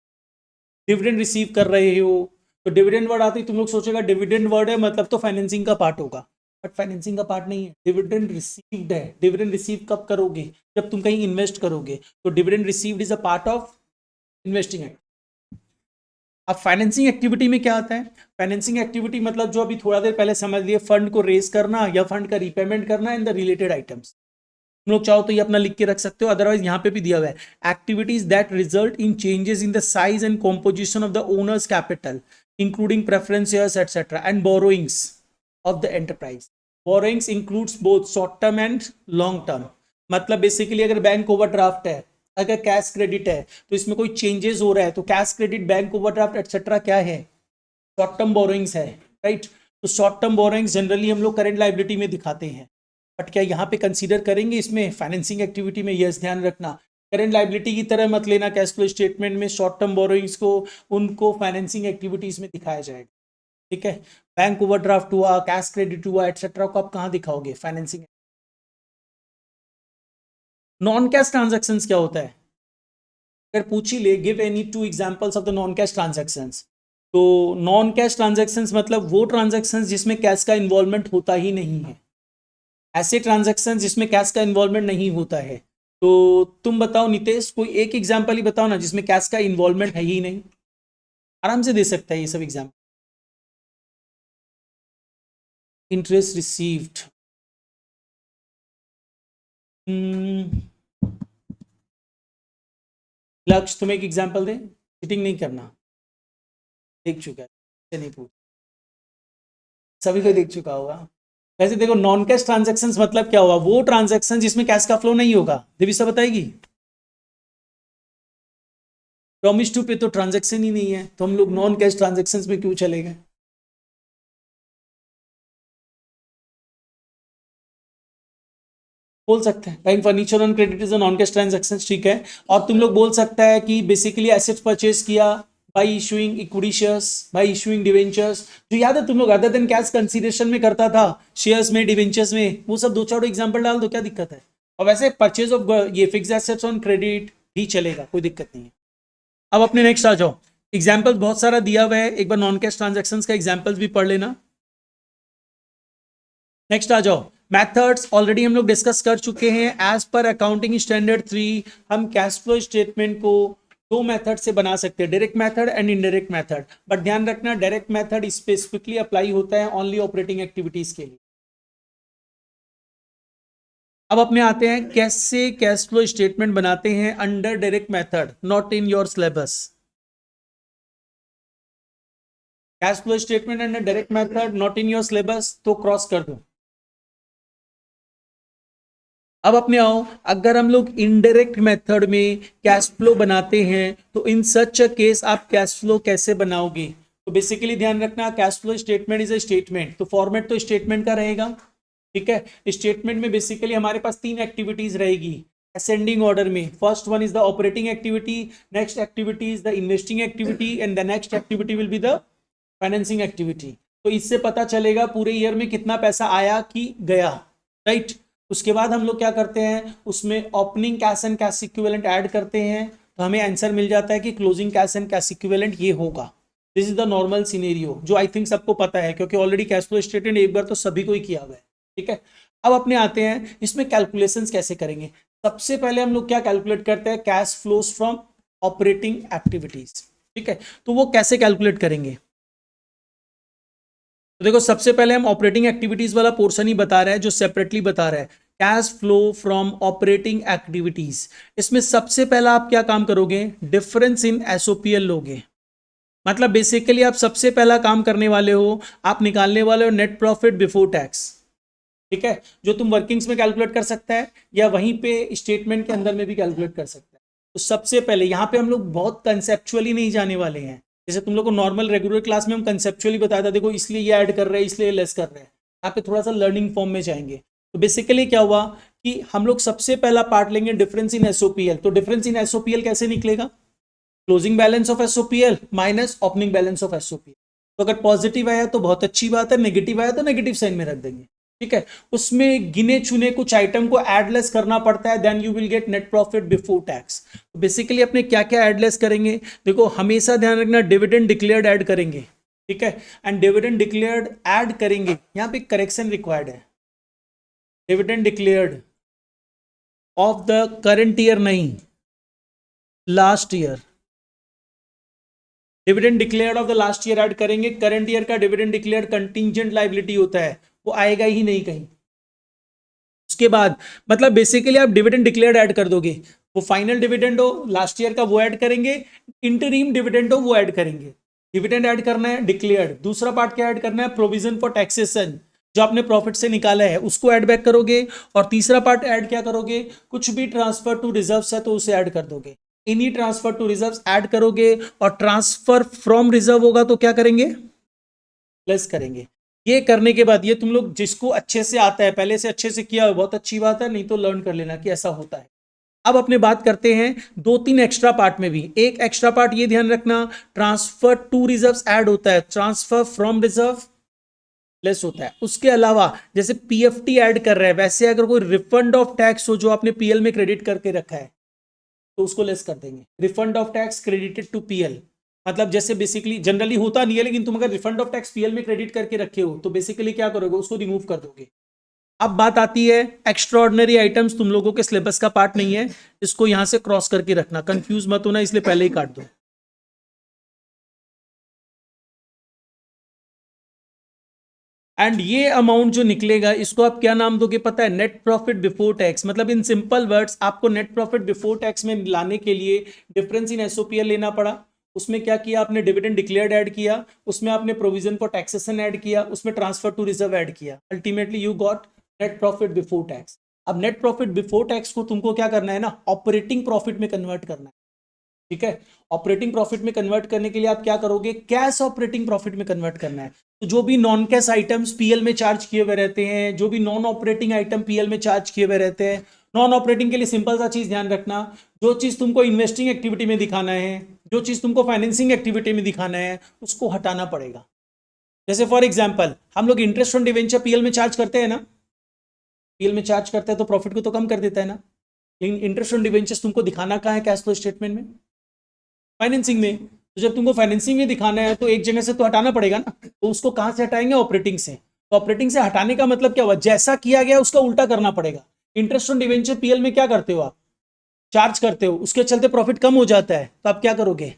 डिविडेंड रिसीव कर रहे हो, तो डिविडेंड वर्ड आते ही तुम लोग सोचेगा डिविडेंड वर्ड है मतलब तो फाइनेंसिंग का पार्ट होगा, बट फाइनेंसिंग का पार्ट नहीं है। डिविडेंड रिसीव्ड है। डिविडेंड रिसीव कब करोगे? जब तुम कहीं इन्वेस्ट करोगे, तो dividend received is a part of investing act. अब फाइनेंसिंग एक्टिविटी में क्या आता है? फाइनेंसिंग एक्टिविटी मतलब जो अभी थोड़ा देर पहले समझ लिए, फंड को रेज करना या फंड का रिपेमेंट करना इन द रिलेटेड आइटम्स। तुम लोग चाहो तो ये अपना लिख के रख सकते हो, अदरवाइज यहाँ पे भी दिया हुआ है, activities that result in changes in the size and composition of the owners capital including preference shares etcetera and borrowings of the enterprise. Borrowings includes both short term and long term. मतलब basically अगर bank overdraft है, अगर cash credit है, तो इसमें कोई changes हो रहा है, तो cash credit, bank overdraft etcetera क्या है? शॉर्ट टर्म बोरोइंग्स है, राइट। तो शॉर्ट टर्म बोरोइंग्स जनरली हम लोग करेंट लाइबिलिटी में दिखाते हैं, बट क्या यहाँ पे कंसीडर करेंगे इसमें फाइनेंसिंग एक्टिविटी में? यस, ध्यान रखना, करेंट लाइबिलिटी की तरह मत लेना कैश फ्लो स्टेटमेंट में शॉर्ट टर्म बोरोइंग्स को, उनको फाइनेंसिंग एक्टिविटीज में दिखाया जाएगा, ठीक है, बैंक ओवरड्राफ्ट हुआ, कैश क्रेडिट हुआ, एटसेट्रा को आप कहाँ दिखाओगे? फाइनेंसिंग। नॉन कैश ट्रांजेक्शन क्या होता है? अगर पूछ ही ले, give any 2 examples of the non cash transactions, तो नॉन कैश ट्रांजैक्शंस मतलब वो ट्रांजैक्शंस जिसमें कैश का इन्वॉल्वमेंट होता ही नहीं है, ऐसे ट्रांजैक्शंस जिसमें कैश का इन्वॉल्वमेंट नहीं होता है। तो तुम बताओ नितेश, कोई एक एग्जांपल ही बताओ ना जिसमें कैश का इन्वॉल्वमेंट है ही नहीं। आराम से दे सकता है ये सब एग्जाम्पल। इंटरेस्ट रिसीव्ड, लक्ष्य तुम एक एग्जांपल दे, चीटिंग नहीं करना, देख चुका है नहीं पूछ, सभी को देख चुका होगा। वैसे देखो नॉन कैश ट्रांजैक्शंस मतलब क्या हुआ? वो ट्रांजैक्शन जिसमें कैश का फ्लो नहीं होगा। दिविसा बताएगी। प्रॉमिस टू पे तो ट्रांजैक्शन ही नहीं है, तो हम लोग नॉन कैश ट्रांजैक्शंस में क्यों चले गए? बोल सकते हैं like furniture on credit is non cash transaction, ठीक है। और तुम लोग बोल सकता है कि बेसिकली एसेट्स परचेज किया bye issuing equity shares, bye issuing debentures, जो याद है तुम लोग अदर देन कैश कंसीडरेशन में करता था, शेयर्स में, डिवेंचर्स में, वो सब दो चार एग्जांपल डाल दो, क्या दिक्कत है? और वैसे परचेज ऑफ ये फिक्स एसेट्स ऑन क्रेडिट भी चलेगा, कोई दिक्कत नहीं है। अब अपने नेक्स्ट आ जाओ, एग्जाम्पल बहुत सारा दिया हुआ है, एक बार नॉन कैश ट्रांजेक्शन का एग्जाम्पल्स भी पढ़ लेना। नेक्स्ट आ जाओ, मेथड्स ऑलरेडी हम लोग डिस्कस कर चुके हैं। एज पर अकाउंटिंग स्टैंडर्ड 3 हम कैश फ्लो स्टेटमेंट को दो मेथड से बना सकते हैं, direct method and indirect method. But ध्यान रखना डायरेक्ट मेथड स्पेसिफिकली अप्लाई होता है ओनली ऑपरेटिंग एक्टिविटीज के लिए। अब अपने आते हैं कैसे कैश फ्लो स्टेटमेंट बनाते हैं under direct method, not in your syllabus. Cash flow statement under direct method not in your syllabus, तो क्रॉस कर दो। अब अपने आओ, अगर हम लोग इनडायरेक्ट मेथड में कैश फ्लो बनाते हैं तो इन सच अ केस आप कैश फ्लो कैसे बनाओगे? तो बेसिकली ध्यान रखना, cash flow statement is a statement, तो फॉर्मेट तो स्टेटमेंट का रहेगा, ठीक है। स्टेटमेंट में बेसिकली हमारे पास 3 एक्टिविटीज रहेगी असेंडिंग ऑर्डर में। First one is the operating activity, next activity is the investing activity, and the next activity will be the financing activity. तो इससे पता चलेगा पूरे ईयर में कितना पैसा आया कि गया, राइट। उसके बाद हम लोग क्या करते हैं, उसमें opening cash and cash equivalent add करते हैं, तो हमें आंसर मिल जाता है कि closing cash and cash equivalent ये होगा। This is the normal scenario, जो आई थिंक सबको पता है क्योंकि ऑलरेडी कैश फ्लो स्टेटमेंट एक बार तो सभी को ही किया हुआ है, ठीक है। अब अपने आते हैं इसमें कैलकुलेशंस कैसे करेंगे। सबसे पहले हम लोग क्या कैलकुलेट करते हैं, cash flows from operating activities, ठीक है। तो वो कैसे कैलकुलेट करेंगे? तो देखो सबसे पहले हम ऑपरेटिंग एक्टिविटीज वाला पोर्शन ही बता रहे हैं, जो सेपरेटली बता रहा है, cash flow from operating activities. इसमें सबसे पहला आप क्या काम करोगे, डिफरेंस इन एसओपीएल लोगे। मतलब बेसिकली आप सबसे पहला काम करने वाले हो, आप निकालने वाले हो नेट प्रॉफिट बिफोर टैक्स, ठीक है, जो तुम वर्किंग्स में कैलकुलेट कर सकता है या वहीं पे स्टेटमेंट के अंदर में भी कैलकुलेट कर सकता है। तो सबसे पहले यहाँ पे हम लोग बहुत कंसेप्चुअली नहीं जाने वाले हैं, जैसे तुम लोग को नॉर्मल रेगुलर क्लास में हम कंसेप्चुअली बताया था, देखो इसलिए ये ऐड कर रहे हैं, इसलिए लेस कर रहे हैं। यहाँ पे थोड़ा सा लर्निंग फॉर्म में जाएंगे। तो बेसिकली क्या हुआ कि हम लोग सबसे पहला पार्ट लेंगे डिफरेंस इन एसओपीएल। तो डिफरेंस इन एसओपीएल कैसे निकलेगा, closing balance of SOPL minus opening balance of SOPL. तो अगर पॉजिटिव आया तो बहुत अच्छी बात है, नेगेटिव आया तो नेगेटिव साइन में रख देंगे, ठीक है। उसमें गिने चुने कुछ आइटम को एडलेस करना पड़ता है, then you will get net profit before tax. Basically अपने क्या क्या एडलेस करेंगे, देखो हमेशा ध्यान रखना डिविडेंड डिक्लेयर्ड ऐड करेंगे, ठीक है। एंड डिविडेंड डिक्लेयर्ड ऐड करेंगे, यहाँ पे करेक्शन रिक्वायर्ड है, dividend declared of the current year नहीं, last year. Dividend declared of the last year add करेंगे, करंट ईयर का डिविडेंड डिक्लेयर्ड कंटिंजेंट लायबिलिटी होता है, वो आएगा ही नहीं कहीं। उसके बाद मतलब बेसिकली आप डिविडेंड डिक्लेयर्ड ऐड कर दोगे, वो फाइनल डिविडेंड हो लास्ट ईयर का वो ऐड करेंगे, इंटरिम डिविडेंड हो वो ऐड करेंगे। डिविडेंड ऐड करना है डिक्लेयर्ड, दूसरा पार्ट क्या ऐड करना है, प्रोविजन फॉर टैक्सेशन, जो आपने प्रॉफिट से निकाला है उसको ऐड बैक करोगे। और तीसरा पार्ट ऐड क्या करोगे, कुछ भी ट्रांसफर टू रिजर्व्स है तो उसे ऐड कर दोगे, इन्हीं ट्रांसफर टू रिजर्व्स ऐड करोगे। और ट्रांसफर फ्रॉम रिजर्व होगा तो क्या करेंगे, प्लस करेंगे। ये करने के बाद ये तुम लोग जिसको अच्छे से आता है, पहले से अच्छे से किया हो बहुत अच्छी बात है, नहीं तो लर्न कर लेना कि ऐसा होता है। अब अपने बात करते हैं 2-3 एक्स्ट्रा पार्ट में भी। एक एक्स्ट्रा पार्ट ये ध्यान रखना, ट्रांसफर टू रिजर्व्स ऐड होता है, ट्रांसफर फ्रॉम रिजर्व लेस होता है। उसके अलावा जैसे पीएफटी ऐड कर रहे हैं, वैसे अगर कोई रिफंड ऑफ टैक्स हो जो आपने पीएल में क्रेडिट करके रखा है तो उसको लेस कर देंगे। Refund of tax credited to PL, मतलब जैसे बेसिकली जनरली होता नहीं है, लेकिन तुम अगर रिफंड ऑफ टैक्स पीएल में क्रेडिट करके रखे हो तो बेसिकली क्या करोगे, उसको रिमूव कर दोगे। अब बात आती है एक्स्ट्राऑर्डिनरी आइटम्स, तुम लोगों के सिलेबस का पार्ट नहीं है, इसको यहां से क्रॉस करके रखना, कंफ्यूज मत होना, इसलिए पहले ही काट दो। एंड ये अमाउंट जो निकलेगा इसको आप क्या नाम दोगे पता है, नेट प्रॉफिट बिफोर टैक्स। मतलब इन सिंपल वर्ड्स आपको नेट प्रॉफिट बिफोर टैक्स में लाने के लिए डिफरेंस इन एसओपीएल लेना पड़ा। उसमें क्या किया आपने, डिविडेंड डिक्लेयर्ड ऐड किया, उसमें आपने प्रोविजन फॉर टैक्सेशन ऐड किया, उसमें ट्रांसफर टू रिजर्व ऐड किया, ultimately you got net profit before tax. अब नेट प्रॉफिट बिफोर टैक्स को तुमको क्या करना है ना, ऑपरेटिंग प्रॉफिट में कन्वर्ट करना है। ठीक है, ऑपरेटिंग प्रॉफिट में कन्वर्ट करने के लिए आप क्या करोगे, कैश ऑपरेटिंग प्रॉफिट में कन्वर्ट करना है। तो जो भी नॉन कैश आइटम्स पीएल में चार्ज किए हुए रहते हैं, जो भी नॉन ऑपरेटिंग आइटम पीएल में चार्ज किए हुए रहते हैं, नॉन ऑपरेटिंग के लिए सिंपल सा चीज ध्यान रखना, जो चीज तुमको इन्वेस्टिंग एक्टिविटी में दिखाना है, जो चीज तुमको फाइनेंसिंग एक्टिविटी में दिखाना है, उसको हटाना पड़ेगा। जैसे फॉर एग्जाम्पल हम लोग इंटरेस्ट ऑन डिवेंचर पीएल में चार्ज करते हैं ना, पीएल में चार्ज करते हैं तो प्रॉफिट को तो कम कर देता है ना, लेकिन इंटरेस्ट ऑन डिवेंचर्स तुमको दिखाना कहाँ है कैश फ्लो स्टेटमेंट में, फाइनेंसिंग में। तो जब तुमको फाइनेंसिंग में दिखाना है तो एक जगह से तो हटाना पड़ेगा ना, तो उसको कहां से हटाएंगे, ऑपरेटिंग से। तो ऑपरेटिंग से हटाने का मतलब क्या हुआ, जैसा किया गया उसका उल्टा करना पड़ेगा। इंटरेस्ट ऑन डिवेंचर पीएल में क्या करते हो आप, चार्ज करते हो, उसके चलते प्रॉफिट कम हो जाता है, तो आप क्या करोगे,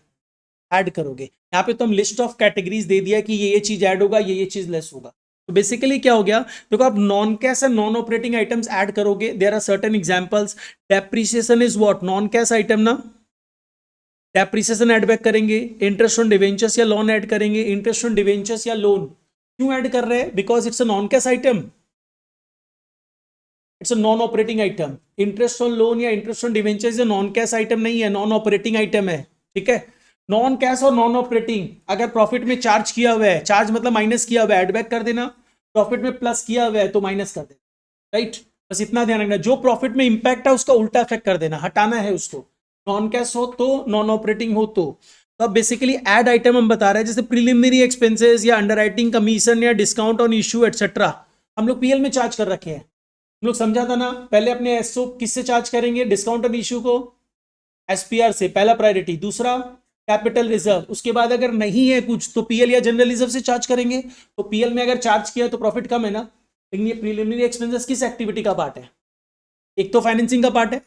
ऐड करोगे। यहाँ पे तो हम लिस्ट ऑफ कैटेगरीज दे दिया कि ये चीज ऐड होगा, ये चीज लेस होगा। तो बेसिकली क्या हो गया, देखो आप non cash and non operating items add करोगे, there are certain examples. Depreciation is what, non cash item ना, डेप्रिसिएशन ऐड बैक करेंगे। इंटरेस्ट ऑन डिवेंचर्स या लोन ऐड करेंगे, इंटरेस्ट ऑन डिवेंचर्स या लोन क्यों ऐड कर रहे हैं, because it's a non cash item, it's a non operating item. Interest on loan या interest on debentures non cash item नहीं है, नॉन ऑपरेटिंग आइटम है। ठीक है, नॉन कैश और नॉन ऑपरेटिंग, अगर प्रॉफिट में चार्ज किया हुआ है, चार्ज मतलब माइनस किया हुआ है, ऐड बैक कर देना, प्रॉफिट में प्लस किया हुआ है तो माइनस कर देना, राइट। बस इतना ध्यान रखना, जो प्रॉफिट में इंपैक्ट है उसका उल्टा इफेक्ट कर देना, हटाना है उसको, नॉन कैश हो तो नॉन ऑपरेटिंग हो तो। अब बेसिकली ऐड आइटम हम बता रहे हैं, जैसे प्रिलिमिनरी एक्सपेंसेस या अंडरराइटिंग कमीशन या डिस्काउंट ऑन इशू एटसेट्रा, हम लोग पीएल में चार्ज कर रखे हैं। हम लोग समझा था ना, पहले अपने एसओ किससे चार्ज करेंगे, डिस्काउंट ऑन इशू को एसपीआर से, पहला प्रायोरिटी। दूसरा कैपिटल रिजर्व, उसके बाद अगर नहीं है कुछ तो पीएल या जनरल रिजर्व से चार्ज करेंगे। तो पीएल में अगर चार्ज किया तो प्रॉफिट कम है ना, लेकिन ये प्रीलिमिनरी एक्सपेंसेस किस एक्टिविटी का पार्ट है, एक तो फाइनेंसिंग का पार्ट है,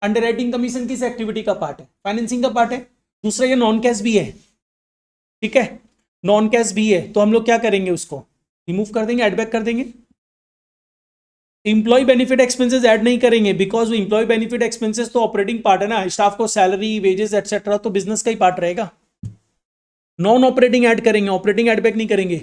अंडरराइटिंग कमीशन किस एक्टिविटी का पार्ट है, फाइनेंसिंग का पार्ट है। दूसरा ये नॉन कैश भी है, ठीक है, नॉन कैश भी है, तो हम लोग क्या करेंगे, उसको रिमूव कर देंगे, एडबैक कर देंगे। इंप्लॉय बेनिफिट एक्सपेंसेस ऐड नहीं करेंगे, बिकॉज इंप्लॉय बेनिफिट एक्सपेंसेस तो ऑपरेटिंग पार्ट है ना, स्टाफ को सैलरी वेजेस एटसेट्रा तो बिजनेस का ही पार्ट रहेगा। नॉन ऑपरेटिंग ऐड करेंगे, ऑपरेटिंग एड बैक नहीं करेंगे।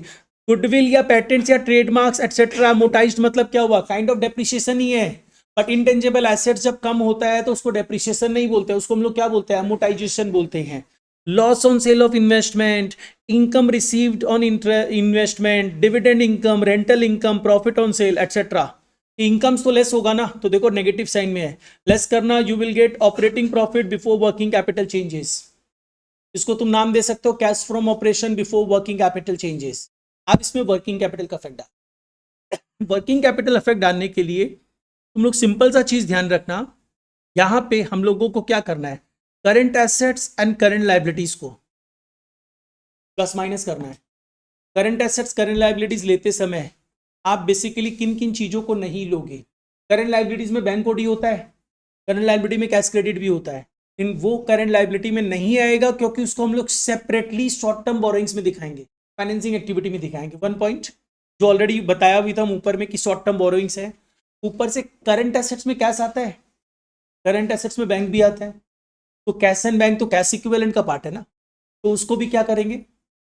गुडविल या पेटेंट्स या ट्रेडमार्क्स एटसेट्रा अमोर्टाइज्ड, मतलब क्या हुआ, काइंड ऑफ डेप्रिसिएशन ही है, बट इंटेंजिबल एसेट्स जब कम होता है तो उसको डेप्रिसिएशन नहीं बोलते, उसको हम लोग क्या बोलते हैं, अमोर्टाइजेशन बोलते हैं। Loss on sale of investment, income received on investment, dividend income, rental income, profit on cell etcetera. Incomes तो लेस होगा ना, तो देखो नेगेटिव साइन में है, लेस करना, you will gate operating profit before working capital changes. इसको तुम नाम दे सकते हो cash from operation before working capital changes. आप इसमें वर्किंग कैपिटल का इफेक्ट डाल, वर्किंग कैपिटल इफेक्ट डालने के लिए तुम लोग सिंपल सा चीज ध्यान रखना, यहां पे हम लोगों को क्या करना है, current assets and current liabilities को प्लस माइनस करना है। करंट एसेट्स करंट लाइबिलिटीज लेते समय आप बेसिकली किन किन चीजों को नहीं लोगे, करंट लाइबिलिटीज में बैंक ओडी होता है, करंट लाइबिलिटी में कैश क्रेडिट भी होता है, इन वो करंट लाइबिलिटी में नहीं आएगा, क्योंकि उसको हम लोग सेपरेटली शॉर्ट टर्म बोरोइंग्स में दिखाएंगे, फाइनेंसिंग एक्टिविटी में दिखाएंगे। वन पॉइंट जो ऑलरेडी बताया भी था ऊपर में कि शॉर्ट टर्म बोरोइंग्स है। ऊपर से करंट एसेट्स में कैश आता है, करंट एसेट्स में बैंक भी आता है, तो कैश एंड बैंक तो कैश इक्विवेलेंट का पार्ट है ना, तो उसको भी क्या करेंगे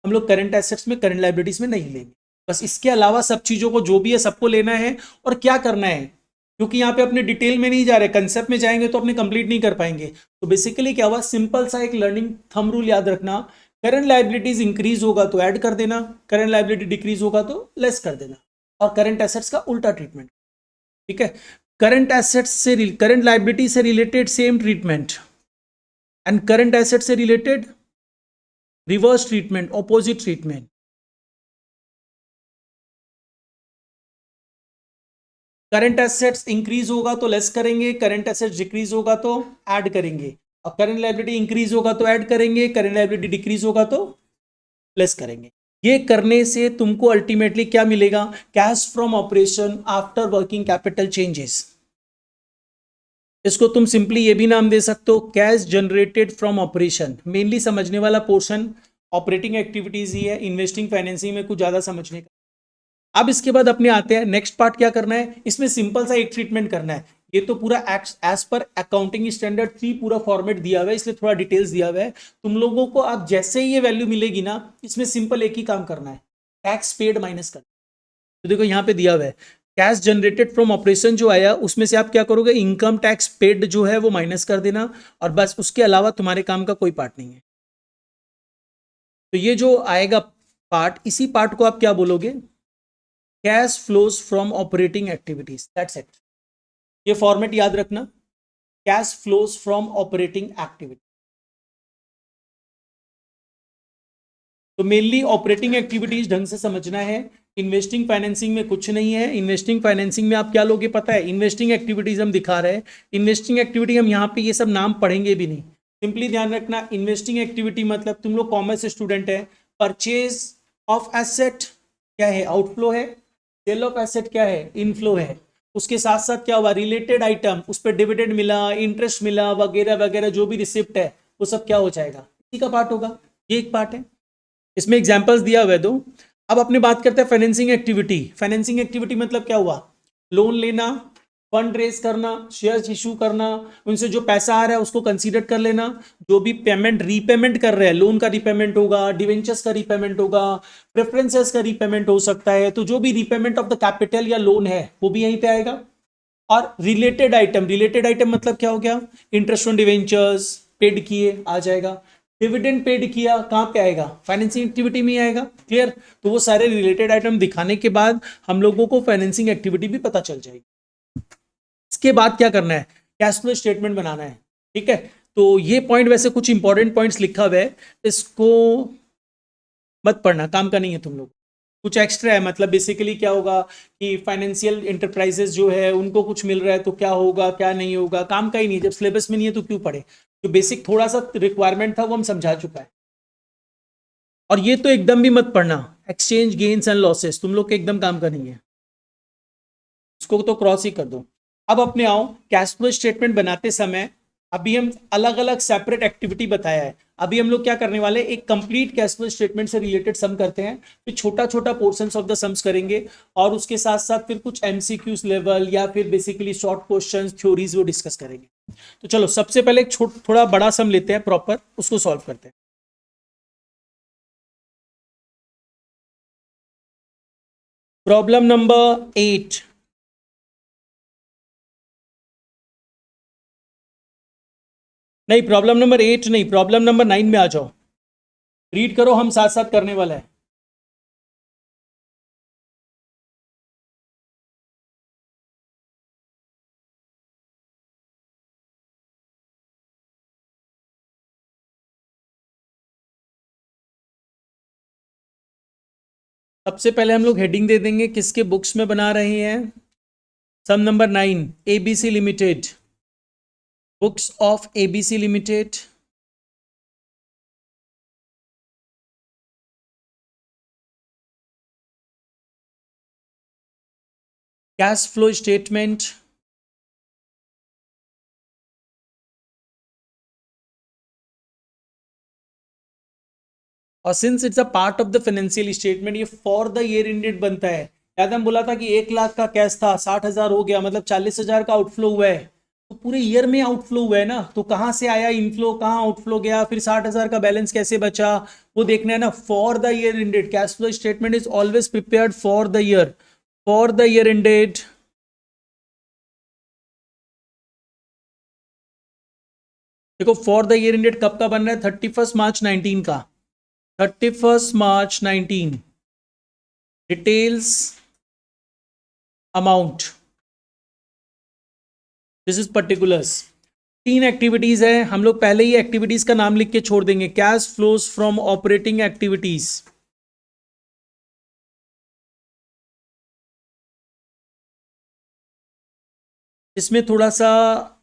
हम लोग, करंट एसेट्स में करंट लाइबिलिटीज में नहीं लेंगे। बस इसके अलावा सब चीजों को जो भी है सबको लेना है, और क्या करना है, क्योंकि यहाँ पे अपने डिटेल में नहीं जा रहे, कंसेप्ट में जाएंगे तो अपने कंप्लीट नहीं कर पाएंगे। तो बेसिकली क्या हुआ, सिंपल सा एक लर्निंग थंब रूल याद रखना, करंट लाइबिलिटीज इंक्रीज होगा तो ऐड कर देना, करंट लाइबिलिटी डिक्रीज होगा तो लेस कर देना, और करंट एसेट्स का उल्टा ट्रीटमेंट। ठीक है, करंट एसेट्स से करंट लाइबिलिटी से related same treatment, and current asset से related reverse treatment, opposite treatment. Current assets increase होगा तो लेस करेंगे, करंट एसेट्स डिक्रीज होगा तो ऐड करेंगे, और करंट लायबिलिटी इंक्रीज होगा तो ऐड करेंगे, करंट लायबिलिटी डिक्रीज होगा तो लेस करेंगे। ये करने से तुमको अल्टीमेटली क्या मिलेगा? Cash from operation after working capital changes. इसको तुम सिंपली ये भी नाम दे सकते हो, cash generated from operation. Mainly समझने वाला पोर्शन ऑपरेटिंग एक्टिविटीज ही है, इन्वेस्टिंग फाइनेंसिंग में कुछ ज्यादा समझने का। अब इसके बाद अपने आते हैं नेक्स्ट पार्ट, क्या करना है इसमें? सिंपल सा एक ट्रीटमेंट करना है। ये तो पूरा एज पर अकाउंटिंग स्टैंडर्ड 3 पूरा फॉर्मेट दिया हुआ है, इसलिए थोड़ा डिटेल्स दिया हुआ है तुम लोगों को। आप जैसे ही ये वैल्यू मिलेगी ना, इसमें सिंपल एक ही काम करना है, टैक्स पेड माइनस कर। तो देखो यहाँ पे दिया हुआ है कैश जनरेटेड फ्रॉम ऑपरेशन जो आया, उसमें से आप क्या करोगे? इनकम टैक्स पेड जो है वो माइनस कर देना, और बस उसके अलावा तुम्हारे काम का कोई पार्ट नहीं है। तो ये जो आएगा पार्ट, इसी पार्ट को आप क्या बोलोगे? Cash flows from operating activities, that's it. ये फॉर्मेट याद रखना, cash flows from operating activity. तो मेनली ऑपरेटिंग एक्टिविटीज ढंग से समझना है। इन्वेस्टिंग फाइनेंसिंग में कुछ नहीं है। इन्वेस्टिंग फाइनेंसिंग में आप क्या लोगे पता है? इन्वेस्टिंग एक्टिविटीज हम दिखा रहे हैं। इन्वेस्टिंग एक्टिविटी हम यहाँ पे ये सब नाम पढ़ेंगे भी नहीं, सिंपली ध्यान रखना इन्वेस्टिंग एक्टिविटी मतलब, तुम लोग कॉमर्स स्टूडेंट है, परचेज ऑफ एसेट क्या है? आउटफ्लो है। सेल ऑफ एसेट क्या है? इनफ्लो है। उसके साथ साथ क्या हुआ? रिलेटेड आइटम, उस पर डिविडेंड मिला, इंटरेस्ट मिला, वगैरह वगैरह, जो भी रिसिप्ट है वो सब क्या हो जाएगा? इसी का पार्ट होगा। ये एक पार्ट है, इसमें एग्जांपल्स दिया हुआ है दो। अब अपने बात करते हैं फाइनेंसिंग एक्टिविटी। फाइनेंसिंग एक्टिविटी मतलब क्या हुआ? लोन लेना, फंड रेज करना, शेयर्स इशू करना, उनसे जो पैसा आ रहा है उसको कंसीडर कर लेना, जो भी पेमेंट रीपेमेंट कर रहे हैं, लोन का रीपेमेंट होगा, डिवेंचर्स का रीपेमेंट होगा, प्रेफरेंसेस का रीपेमेंट हो सकता है, तो जो भी रीपेमेंट ऑफ द कैपिटल या लोन है वो भी यहीं पे आएगा। और रिलेटेड आइटम मतलब क्या हो गया? इंटरेस्ट ऑन डिवेंचर्स पेड किए आ जाएगा, डिविडेंड पेड किया कहां पे आएगा? फाइनेंसिंग एक्टिविटी में आएगा। क्लियर? तो वो सारे रिलेटेड आइटम दिखाने के बाद हम लोगों को फाइनेंसिंग एक्टिविटी भी पता चल जाएगी। इसके बाद क्या करना है? कैश फ्लो स्टेटमेंट बनाना है। ठीक है, तो ये पॉइंट वैसे कुछ इंपॉर्टेंट पॉइंट्स लिखा हुआ है, इसको मत पढ़ना, काम का नहीं है तुम लोग, कुछ एक्स्ट्रा है। मतलब बेसिकली क्या होगा कि फाइनेंशियल इंटरप्राइजेस जो है उनको कुछ मिल रहा है तो क्या होगा क्या नहीं होगा, काम का ही नहीं। जब सिलेबस में नहीं है तो क्यों पढ़े? जो बेसिक थोड़ा सा रिक्वायरमेंट था वो हम समझा चुका है। और ये तो एकदम भी मत पढ़ना, एक्सचेंज गेन्स एंड लॉसेस तुम लोग के एकदम काम का नहीं है, इसको तो क्रॉस ही कर दो। अब अपने आओ कैश फ्लो स्टेटमेंट बनाते समय, अभी हम अलग अलग सेपरेट एक्टिविटी बताया है, अभी हम लोग क्या करने वाले हैं? एक कंप्लीट कैश फ्लो स्टेटमेंट से रिलेटेड सम करते हैं, फिर छोटा छोटा पोर्शंस ऑफ द सम्स करेंगे, और उसके साथ साथ फिर कुछ एमसीक्यूज लेवल या फिर बेसिकली शॉर्ट क्वेश्चंस, थ्योरीज वो डिस्कस करेंगे। तो चलो सबसे पहले एक थोड़ा बड़ा सम लेते हैं प्रॉपर, उसको सॉल्व करते हैं। Problem number 8। नहीं, प्रॉब्लम नंबर 8 नहीं, प्रॉब्लम नंबर 9 में आ जाओ, रीड करो, हम साथ साथ करने वाला है। सबसे पहले हम लोग हेडिंग दे देंगे किसके बुक्स में बना रहे हैं। Sum number 9, ABC limited, books of ABC limited. Cash flow statement, और since it's a part of the financial statement, ये फॉर द ईयर एंडेड बनता है। याद हम बोला था कि 1 लाख का कैश था, 60,000 हो गया, मतलब 40,000 का आउटफ्लो हुआ है, तो पूरे ईयर में आउटफ्लो हुआ है ना, तो कहां से आया इनफ्लो, कहां आउटफ्लो गया, फिर 60,000 का बैलेंस कैसे बचा, वो देखना है ना। For the year ended cash flow statement is always prepared for the year, for the year ended. देखो फॉर द ईयर एंडेड कब का बन रहा है? 31 मार्च 19 का, 31 March 19। Details, amount, this is particulars. 3 activities है, हम लोग पहले ही एक्टिविटीज का नाम लिख के छोड़ देंगे। Cash flows from operating activities. इसमें थोड़ा सा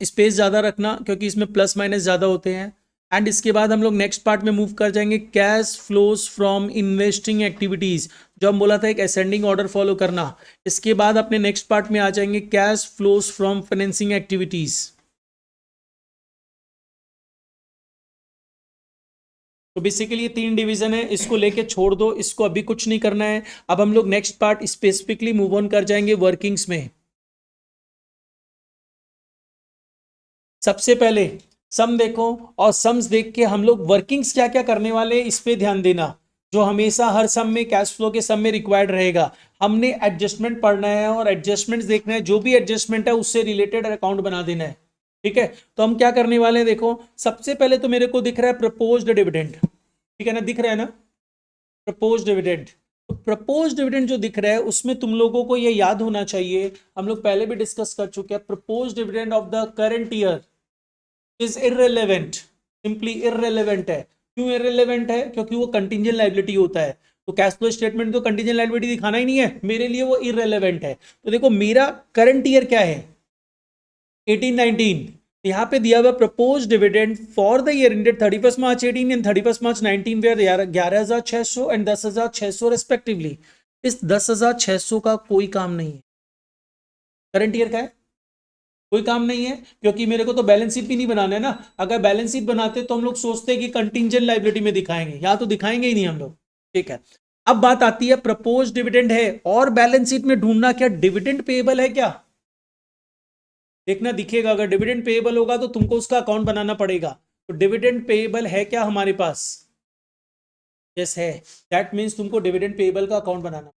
स्पेस ज़्यादा रखना क्योंकि इसमें प्लस माइनस ज़्यादा होते हैं। एंड इसके बाद हम लोग नेक्स्ट पार्ट में मूव कर जाएंगे, cash flows from investing activities. जो हम बोला था एक असेंडिंग ऑर्डर फॉलो करना। इसके बाद अपने नेक्स्ट पार्ट में आ जाएंगे cash flows from financing activities. तो बेसिकली ये 3 डिवीजन है, इसको लेके छोड़ दो, इसको अभी कुछ नहीं करना है। अब हम लोग next part specifically move on कर जाएंगे वर्किंग्स में। सबसे पहले सम देखो, और सम्स देख के हम लोग वर्किंग्स क्या क्या करने वाले हैं इस पे ध्यान देना, जो हमेशा हर सम में, कैश फ्लो के सम में रिक्वायर्ड रहेगा। हमने एडजस्टमेंट पढ़ना है और एडजस्टमेंट देखना है, जो भी एडजस्टमेंट है उससे रिलेटेड अकाउंट बना देना है। ठीक है, तो हम क्या करने वाले हैं, देखो सबसे पहले तो मेरे को दिख रहा है प्रपोज्ड डिविडेंड। ठीक है ना, दिख रहा है ना प्रपोज्ड डिविडेंड। तो प्रपोज्ड डिविडेंड जो दिख रहा है उसमें तुम लोगों को ये याद होना चाहिए, हम लोग पहले भी डिस्कस कर चुके हैं, proposed dividend of the current year is irrelevant, simply irrelevant है। क्यों इररेलेवेंट है? क्योंकि वो कंटिंजेंट लायबिलिटी होता है। तो कैश फ्लो स्टेटमेंट तो कंटिंजेंट लायबिलिटी दिखाना ही नहीं है, मेरे लिए वो इररेलेवेंट है। तो देखो मेरा करंट ईयर क्या है, 18-19। यहाँ पे दिया हुआ propose dividend for the year ended 31 March 18 and 31 March 19 were 11,600 एंड 10,600 रेस्पेक्टिवली। इस 10,600 का कोई काम नहीं है, करंट ईयर का है, कोई काम नहीं है, क्योंकि मेरे को तो बैलेंस शीट भी नहीं बनाना है ना। अगर बैलेंस शीट बनाते तो हम लोग सोचते हैं कि कंटिंजेंट लायबिलिटी में दिखाएंगे, यहाँ तो दिखाएंगे ही नहीं हम लोग। ठीक है, अब बात आती है प्रपोज डिविडेंड है और बैलेंस शीट में ढूंढना क्या डिविडेंड पेएबल है क्या, देखना दिखेगा। अगर डिविडेंड पेएबल होगा तो तुमको उसका अकाउंट बनाना पड़ेगा। तो डिविडेंड पेएबल है क्या हमारे पास? यस है। दैट मीन्स तुमको डिविडेंड पेएबल का अकाउंट बनाना।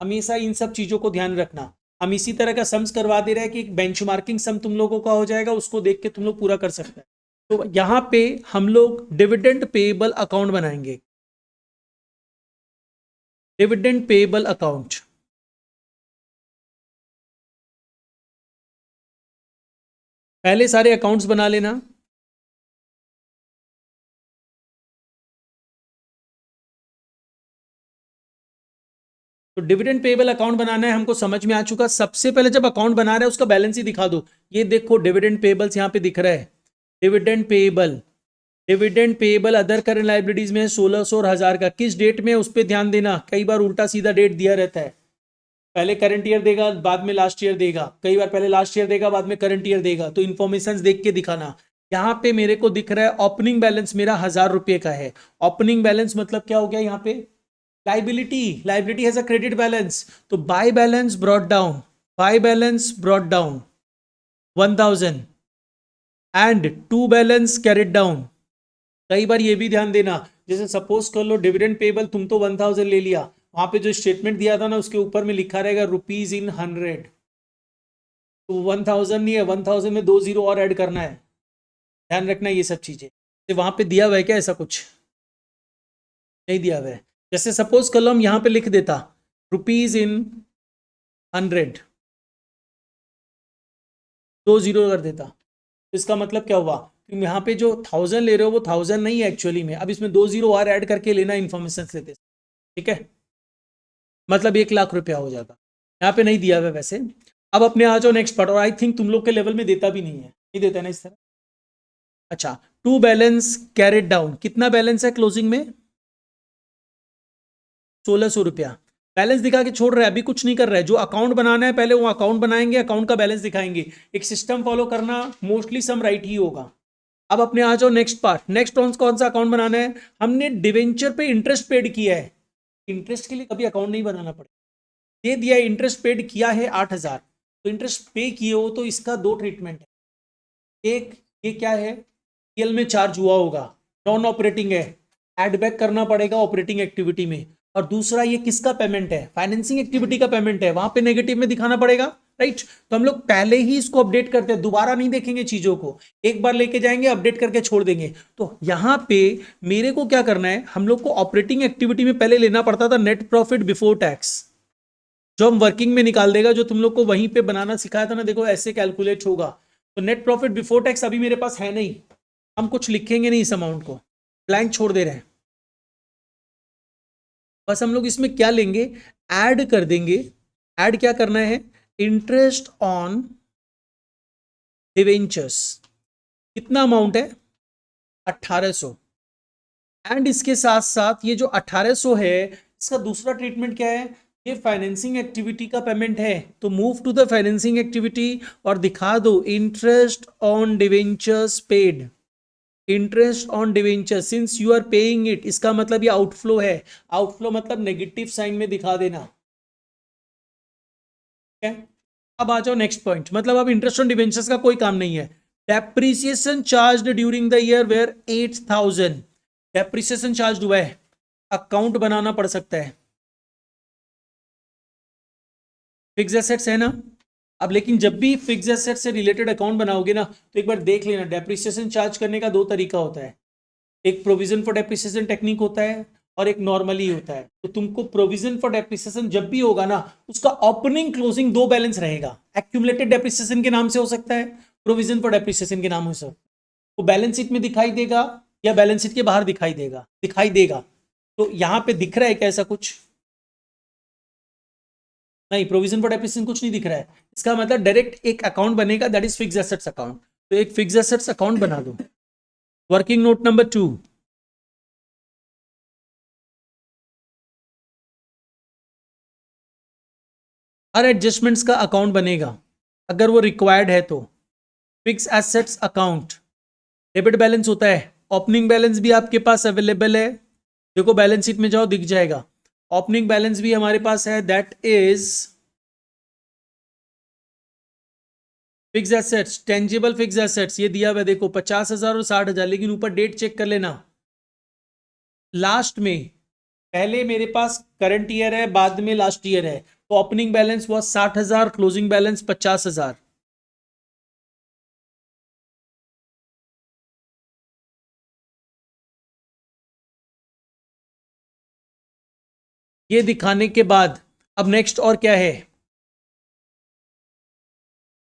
हमेशा इन सब चीजों को ध्यान रखना। हम इसी तरह का सम्स करवा दे रहे हैं कि एक बेंचमार्किंग सम तुम लोगों का हो जाएगा, उसको देख के तुम लोग पूरा कर सकते हैं। तो यहां पे हम लोग डिविडेंड पेएबल अकाउंट बनाएंगे, डिविडेंड पेएबल अकाउंट। पहले सारे अकाउंट्स बना लेना। तो डिविडेंड पेएबल अकाउंट बनाना है, हमको समझ में आ चुका। सबसे पहले जब अकाउंट बना रहे हैं उसका बैलेंस ही दिखा दो। ये देखो डिविडेंड पेएबल्स यहाँ पे दिख रहा है, dividend payable, dividend payable other current liabilities में 1600 और 1000 का किस डेट में, उस पर ध्यान देना। कई बार उल्टा सीधा डेट दिया रहता है, पहले करंट ईयर देगा बाद में लास्ट ईयर देगा, कई बार पहले लास्ट ईयर देगा बाद में करंट ईयर देगा। तो इन्फॉर्मेशन देख के दिखाना। यहाँ पे मेरे को दिख रहा है ओपनिंग बैलेंस मेरा 1000 रुपये का है। ओपनिंग बैलेंस मतलब क्या हो गया, यहाँ पे liability, liability has a credit balance. तो by balance brought down, by balance brought down 1000 and to balance carried down. कई बार ये भी ध्यान देना, जैसे सपोज कर लो डिविडेंड पेबल तुम तो 1000 ले लिया, वहां पे जो स्टेटमेंट दिया था ना उसके ऊपर में लिखा रहेगा रुपीज इन 100। तो 1000 नहीं है, 1000 में 2 जीरो और ऐड करना है। ध्यान रखना ये सब चीजें। तो वहां पे दिया हुआ है क्या, ऐसा कुछ नहीं दिया हुआ है। जैसे सपोज कर लो हम यहाँ पे लिख देता रुपीज इन 100, 2 जीरो कर देता, तो इसका मतलब क्या हुआ, तुम यहाँ पे जो 1000 ले रहे हो वो 1000 नहीं है एक्चुअली में, अब इसमें 2 जीरो और ऐड करके लेना इन्फॉर्मेशन लेते। ठीक है, मतलब 1,00,000 रुपया हो जाता। यहाँ पे नहीं दिया हुआ वैसे। अब अपने आ जाओ नेक्स्ट पार्ट, और आई थिंक तुम लोग के लेवल में देता भी नहीं है, नहीं देता ना इस तरह। अच्छा, टू बैलेंस कैरेट डाउन, कितना बैलेंस है क्लोजिंग में, 1600 रुपया। बैलेंस दिखा के छोड़ रहा है, अभी कुछ नहीं कर रहा है। जो अकाउंट बनाना है पहले वो अकाउंट बनाएंगे, अकाउंट का बैलेंस दिखाएंगे। एक सिस्टम फॉलो करना, मोस्टली सम राइट ही होगा। अब अपने आ जाओ नेक्स्ट पार्ट। नेक्स्ट कौन सा अकाउंट बनाना है, हमने डिवेंचर पे इंटरेस्ट पेड किया है। इंटरेस्ट के लिए कभी अकाउंट नहीं बनाना पड़ेगा। ये दिया है इंटरेस्ट पेड किया है 8000, तो इंटरेस्ट पे किए हो तो इसका 2 ट्रीटमेंट है। एक ये क्या है, पीएल में चार्ज हुआ होगा, नॉन ऑपरेटिंग है, एड बैक करना पड़ेगा ऑपरेटिंग एक्टिविटी में। और दूसरा ये किसका पेमेंट है, फाइनेंसिंग एक्टिविटी का पेमेंट है, वहां पे नेगेटिव में दिखाना पड़ेगा। राइट, तो हम लोग पहले ही इसको अपडेट करते हैं, दोबारा नहीं देखेंगे चीजों को, एक बार लेके जाएंगे अपडेट करके छोड़ देंगे। तो यहाँ पे मेरे को क्या करना है, हम लोग को ऑपरेटिंग एक्टिविटी में पहले लेना पड़ता था नेट प्रॉफिट बिफोर टैक्स, जो हम वर्किंग में निकाल देगा, जो तुम लोग को वहीं पे बनाना सिखाया था ना, देखो ऐसे कैलकुलेट होगा। तो नेट प्रॉफिट बिफोर टैक्स अभी मेरे पास है नहीं, हम कुछ लिखेंगे नहीं, इस अमाउंट को ब्लैंक छोड़ दे रहे हैं। बस हम लोग इसमें क्या लेंगे, ऐड कर देंगे। ऐड क्या करना है, इंटरेस्ट ऑन डिवेंचर्स। कितना अमाउंट है, 1800। एंड इसके साथ साथ ये जो 1800 है, इसका दूसरा ट्रीटमेंट क्या है, ये फाइनेंसिंग एक्टिविटी का पेमेंट है, तो move to the financing activity और दिखा दो interest on debentures paid. Interest on debenture since you are paying it, इसका मतलब ये आउटफ्लो है। आउटफ्लो मतलब नेगेटिव साइन में दिखा देना। ठीक है, अब आ जाओ नेक्स्ट पॉइंट, मतलब अब इंटरेस्ट ऑन डिवेंचर्स का कोई काम नहीं है। Depreciation charge during the year were 8000। Depreciation charge हुआ है, अकाउंट बनाना पड़ सकता है। फिक्स एसेट्स है ना, अब लेकिन जब भी फिक्स एसेट से रिलेटेड अकाउंट बनाओगे ना, तो एक बार देख लेना, डेप्रिसिएशन चार्ज करने का दो तरीका होता है। एक प्रोविजन फॉर डेप्रिसिएशन टेक्निक होता है और एक नॉर्मली होता है। तो तुमको प्रोविजन फॉर डेप्रिसिएशन जब भी होगा ना, उसका ओपनिंग क्लोजिंग दो बैलेंस रहेगा। एक्यूमुलेटेड डेप्रिसिएशन के नाम से हो सकता है, प्रोविजन फॉर डेप्रिसिएशन के नाम हो सकता है। वो बैलेंस शीट में दिखाई देगा या बैलेंस शीट के बाहर दिखाई देगा, दिखाई देगा। तो यहां पे दिख रहा है क्या ऐसा कुछ, नहीं, प्रोविजन फॉर डेप्रिसिएशन कुछ नहीं दिख रहा है। इसका मतलब डायरेक्ट एक अकाउंट बनेगा, that is fix assets account. तो एक फिक्स एसेट्स अकाउंट बना दो। वर्किंग नोट नंबर 2, हर एडजस्टमेंट्स का अकाउंट बनेगा अगर वो रिक्वायर्ड है तो। Fix assets account, debit balance होता है, ओपनिंग बैलेंस भी आपके पास अवेलेबल है। देखो बैलेंस शीट में जाओ दिख जाएगा, ओपनिंग बैलेंस भी हमारे पास है, that is fix assets. Tangible fixed assets ये दिया हुआ देखो 50,000 और 60,000, लेकिन ऊपर डेट चेक कर लेना लास्ट में। पहले मेरे पास करंट ईयर है, बाद में लास्ट ईयर है, तो ओपनिंग बैलेंस हुआ 60,000, क्लोजिंग बैलेंस 50,000। ये दिखाने के बाद अब नेक्स्ट और क्या है,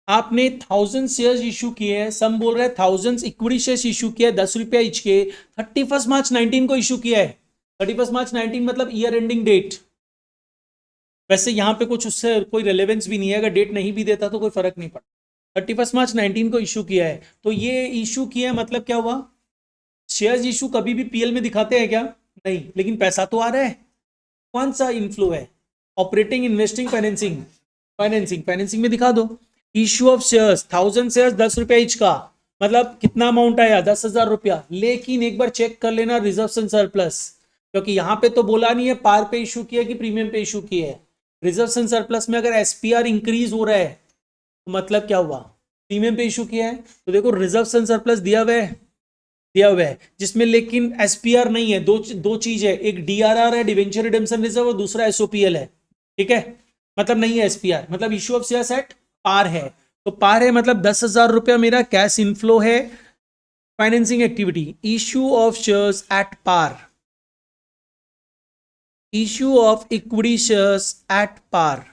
आपने 1000 शेयर्स इशू किए हैं, सम बोल रहे हैं 1000 इक्विटी शेयर्स इशू किया है, 10 रुपया इच के, 31 मार्च 19 को इशू किया है। 31 मार्च 19 मतलब ईयर एंडिंग डेट। वैसे यहां पे कुछ उससे कोई रेलेवेंस भी नहीं है, अगर डेट नहीं भी देता तो कोई फर्क नहीं पड़ता। 31 मार्च 19 को इशू किया है, तो ये इशू किया है मतलब क्या हुआ, शेयर्स इशू कभी भी पीएल में दिखाते हैं क्या, नहीं, लेकिन पैसा तो आ रहा है। कौन सा इनफ्लो है, operating, investing, financing. Financing, financing में दिखा दो। इशू ऑफ शेयर्स 1000 शेयर्स 10 रुपया इच का, मतलब कितना अमाउंट आया, 10,000 रुपया। लेकिन एक बार चेक कर लेना रिजर्व एंड सरप्लस, क्योंकि यहां पे तो बोला नहीं है पार पे इशू किया कि प्रीमियम पे इशू किया है। रिजर्व एंड सरप्लस में अगर एसपीआर इंक्रीज हो रहा है तो मतलब क्या हुआ, प्रीमियम पे इशू किया है। तो देखो रिजर्व एंड सरप्लस दिया हुआ है, दिया हुआ है, जिसमें लेकिन एसपीआर नहीं है। दो चीज है, एक डीआरआर है, डिवेंचर रिडेम्पशन रिजर्व, और दूसरा एसओपीएल है। ठीक है, मतलब नहीं है एसपीआर, मतलब issue of shares at par है। तो पार है मतलब 10,000 रुपया मेरा कैश इनफ्लो है, financing activity. Issue of shares at par, issue of equity shares at par,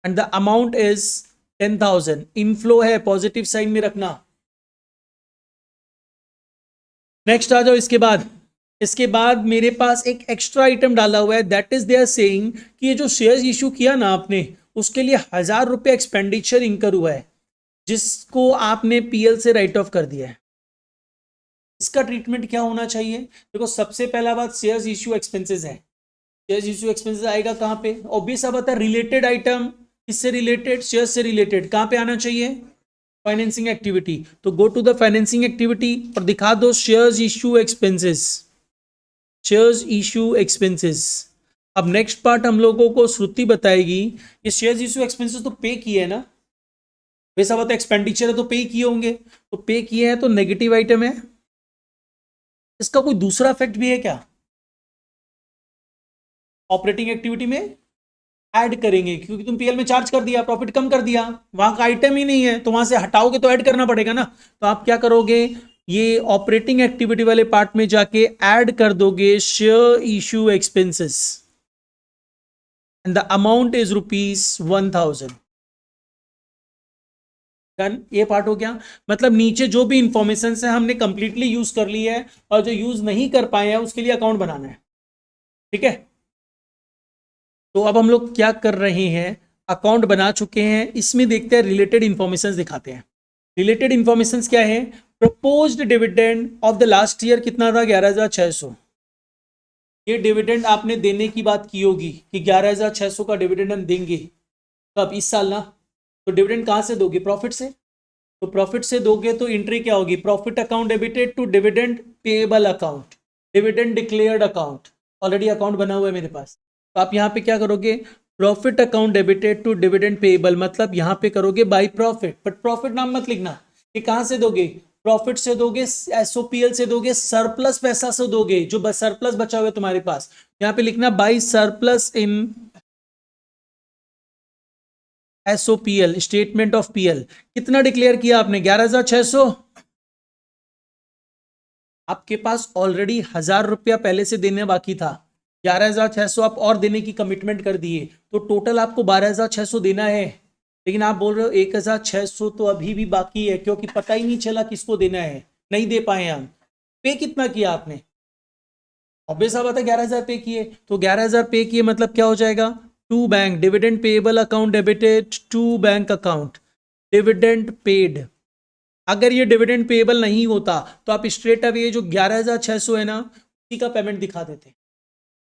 and the amount is 10,000। Inflow है, पॉजिटिव साइन में रखना। नेक्स्ट आ जाओ, इसके बाद मेरे पास एक एक्स्ट्रा आइटम डाला हुआ है, that is they are saying कि ये जो शेयर्स इशू किया ना आपने, उसके लिए 1,000 रुपये एक्सपेंडिचर इंकर हुआ है, जिसको आपने पीएल से राइट ऑफ कर दिया है। इसका ट्रीटमेंट क्या होना चाहिए, देखो सबसे पहला बात शेयर्स इशू एक्सपेंसेस है। शेयर्स इशू एक्सपेंसेस आएगा कहाँ पे, ऑब्वियस सा बात है, रिलेटेड आइटम, इससे रिलेटेड, शेयर्स से रिलेटेड, कहाँ पे आना चाहिए, फाइनेंसिंग एक्टिविटी। तो go to the financing activity और दिखा दो shares issue expenses, shares issue expenses. अब नेक्स्ट पार्ट हम लोगों को श्रुति बताएगी, ये शेयर्स इशू एक्सपेंसेस तो पे किए है ना, वैसा बात एक्सपेंडिचर है तो पे किए होंगे, तो पे किए हैं तो नेगेटिव आइटम है। इसका कोई दूसरा इफेक्ट भी है क्या, ऑपरेटिंग एक्टिविटी में ऐड करेंगे, क्योंकि तुम पीएल में चार्ज कर दिया, प्रॉफिट कम कर दिया, वहां का आइटम ही नहीं है, तो वहां से हटाओगे तो ऐड करना पड़ेगा ना। तो आप क्या करोगे, ये ऑपरेटिंग एक्टिविटी वाले पार्ट में जाके ऐड कर दोगे share issue expenses, and the amount is ₹1,000। Done, ये पार्ट हो गया। मतलब नीचे जो भी इंफॉर्मेशन है हमने कंप्लीटली यूज कर ली है, और जो यूज नहीं कर पाए हैं उसके लिए अकाउंट बनाना है। ठीक है, तो अब हम लोग क्या कर रहे हैं, अकाउंट बना चुके हैं, इसमें देखते हैं रिलेटेड इंफॉर्मेशन दिखाते हैं। रिलेटेड इंफॉर्मेशन क्या है, proposed dividend of the last year कितना था, 11,600। ये डिविडेंड आपने देने की बात की होगी कि 11,600 का डिविडेंड हम देंगे कब, इस साल ना। तो डिविडेंड कहां से दोगे, प्रॉफिट से। तो प्रॉफिट से दोगे तो एंट्री क्या होगी, profit account debited to dividend payable account, dividend declared account, already account बना हुआ है मेरे पास। तो आप यहाँ पे क्या करोगे, profit account debited to dividend payable, मतलब यहाँ पे करोगे बाई प्रॉफिट, बट प्रॉफिट नाम मत लिखना कि कहां से दोगे, प्रॉफिट से दोगे, एसओपीएल से दोगे, सरप्लस पैसा से दोगे, जो बस सरप्लस बचा हुआ है तुम्हारे पास, यहाँ पे लिखना by surplus in SOPL, statement of PL. कितना डिक्लेयर किया आपने, 11,600। आपके पास ऑलरेडी 1,000 रुपया पहले से देने बाकी था, 11,600 आप और देने की कमिटमेंट कर दिए, तो टोटल आपको 12,600 देना है। लेकिन आप बोल रहे हो 1,600 तो अभी भी बाकी है, क्योंकि पता ही नहीं चला किसको देना है, नहीं दे पाए हम। पे कितना किया आपने, ऑब्वियस सा बात है 11,000 पे किए, तो 11,000 पे किए मतलब क्या हो जाएगा, to bank dividend payable account debited to bank account dividend paid. अगर ये डिविडेंड पेएबल नहीं होता तो आप स्ट्रेट अवे ये जो 11,600 है ना, उसी का पेमेंट दिखा देते।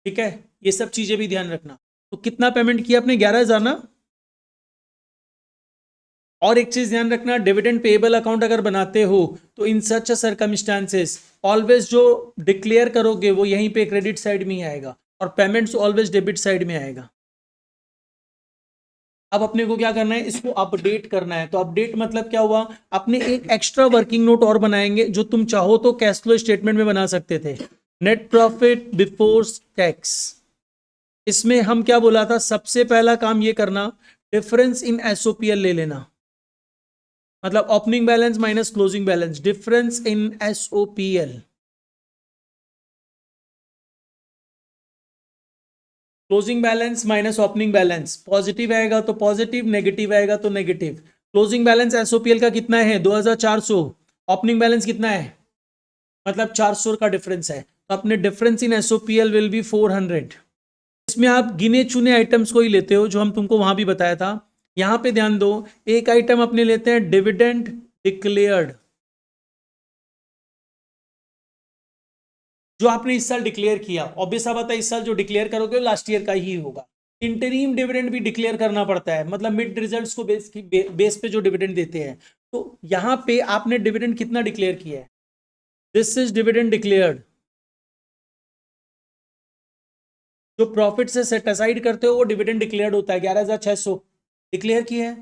ठीक है, ये सब चीजें भी ध्यान रखना। तो कितना पेमेंट किया आपने, 11,000 ना। और एक चीज ध्यान रखना, डिविडेंड पेएबल अकाउंट अगर बनाते हो तो इन सच सर्कमस्टांसेस ऑलवेज जो डिक्लेयर करोगे वो यहीं पे क्रेडिट साइड में ही आएगा, और पेमेंट्स ऑलवेज डेबिट साइड में आएगा। अब अपने को क्या करना है, इसको अपडेट करना है। तो अपडेट मतलब क्या हुआ, अपने एक एक्स्ट्रा वर्किंग नोट और बनाएंगे, जो तुम चाहो तो कैश फ्लो स्टेटमेंट में बना सकते थे, नेट प्रॉफिट बिफोर टैक्स। इसमें हम क्या बोला था, सबसे पहला काम ये करना, डिफरेंस इन एसओपीएल ले लेना, मतलब opening balance minus closing balance, difference in SOPL. Closing balance minus opening balance, positive आएगा तो पॉजिटिव, नेगेटिव आएगा तो नेगेटिव। क्लोजिंग बैलेंस एसओपीएल का कितना है, 2,400, ओपनिंग बैलेंस कितना है, मतलब 400 का डिफरेंस है, तो अपने डिफरेंस इन एसओपीएल विल बी 400। इसमें आप गिने चुने आइटम्स को ही लेते हो, जो हम तुमको वहां भी बताया था। यहां पे ध्यान दो, एक आइटम अपने लेते हैं डिविडेंड डिक्लेयर्ड, जो आपने इस साल डिक्लेयर किया। ऑब्वियस सा बात है, इस साल जो डिक्लेयर करोगे लास्ट ईयर का ही होगा। इंटरीम डिविडेंड भी डिक्लेयर करना पड़ता है, मतलब मिड रिजल्ट्स को बेस पे जो डिविडेंड देते हैं। तो यहां पे आपने डिविडेंड कितना डिक्लेयर किया है, दिस इज डिविडेंड डिक्लेयर्ड। जो प्रॉफिट से सेट असाइड करते हो वो डिविडेंड डिक्लेयर्ड होता है, 11,600 डिक्लेयर किया है,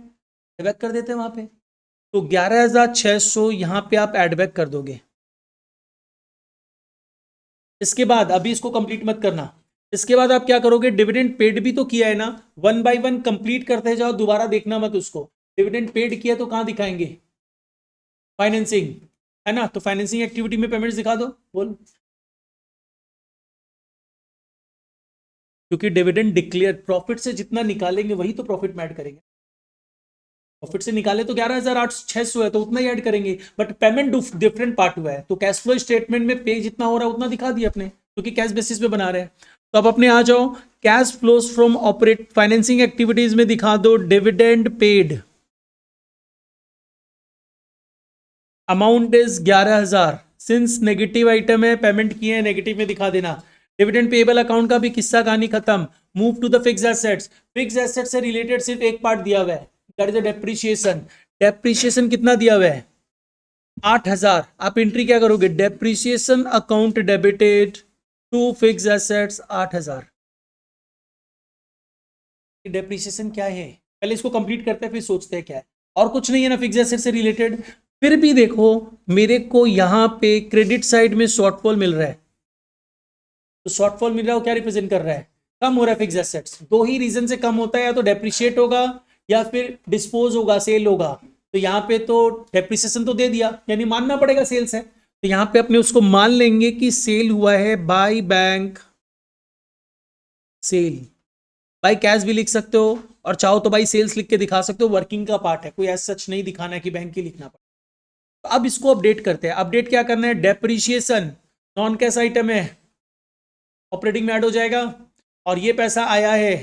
एडबैक कर देते हैं वहां पे। तो 11,600 यहां पे आप एडबैक कर दोगे। इसके बाद अभी इसको कंप्लीट मत करना, इसके बाद आप क्या करोगे, डिविडेंड पेड भी तो किया है ना, वन बाय वन कंप्लीट करते जाओ, दोबारा देखना मत उसको। डिविडेंड पेड किया तो कहां दिखाएंगे, फाइनेंसिंग है ना, तो फाइनेंसिंग एक्टिविटी में पेमेंट्स दिखा दो, बोल। क्योंकि डिविडेंड डिक्लेयर प्रॉफिट से जितना निकालेंगे वही तो प्रॉफिट में ऐड करेंगे। प्रॉफिट से निकाले तो 11,600 है तो उतना ही ऐड करेंगे, बट पेमेंट डिफरेंट पार्ट हुआ है, तो कैश फ्लो स्टेटमेंट में पे जितना हो रहा है उतना दिखा दिया अपने, क्योंकि कैश बेसिस पे बना रहे हैं। तो अब अपने आ जाओ, cash flows from operate financing activities में दिखा दो dividend paid, amount is 11,000। Since negative item है, पेमेंट किए हैं, नेगेटिव में दिखा देना। डिविडेंड पेएबल अकाउंट का भी किस्सा कहानी खत्म, move to the fix assets. Fix asset से रिलेटेड सिर्फ एक पार्ट दिया हुआ है, दैट इज डेप्रीशिएशन। डेप्रीशिएशन कितना दिया हुआ है, 8,000। आप एंट्री क्या करोगे, depreciation account debited to fix assets 8,000। Depreciation क्या है, पहले इसको कंप्लीट करते हैं फिर सोचते हैं क्या है। और कुछ नहीं है ना फिक्स एसेट से रिलेटेड। फिर भी देखो, मेरे को यहां पे क्रेडिट साइड में शॉर्टफॉल मिल रहा है, तो शॉर्टफॉल मिल रहा है वो क्या रिप्रेजेंट कर रहा है, कम हो रहा है फिक्स एसेट्स। दो ही रीजन से कम होता है, या तो डेप्रिशिएट होगा या फिर डिस्पोज होगा, सेल होगा। तो यहाँ पे तो डेप्रिसिएशन तो दे दिया, यानी मानना पड़ेगा सेल्स है, तो यहाँ पे अपने उसको मान लेंगे कि सेल हुआ है by bank sale. By cash भी लिख सकते हो, और चाहो तो भाई सेल्स लिख के दिखा सकते हो, वर्किंग का पार्ट है, कोई ऐसा सच नहीं दिखाना है कि बैंक की लिखना पड़े। तो अब इसको अपडेट करते हैं। अपडेट क्या करना है, डेप्रिशिएशन नॉन कैश आइटम है, ऑपरेटिंग में ऐड हो जाएगा, और ये पैसा आया है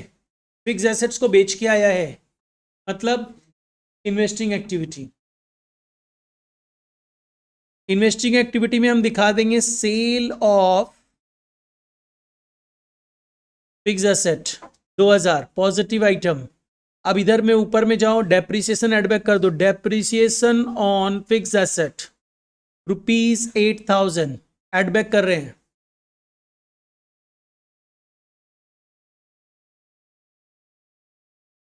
फिक्स एसेट्स को बेच के आया है, मतलब इन्वेस्टिंग एक्टिविटी। इन्वेस्टिंग एक्टिविटी में हम दिखा देंगे sale of fix asset 2000 positive item. अब इधर में ऊपर में जाओ, डेप्रिसिएशन एड बैक कर दो, depreciation on fix asset ₹8000 add back कर रहे हैं।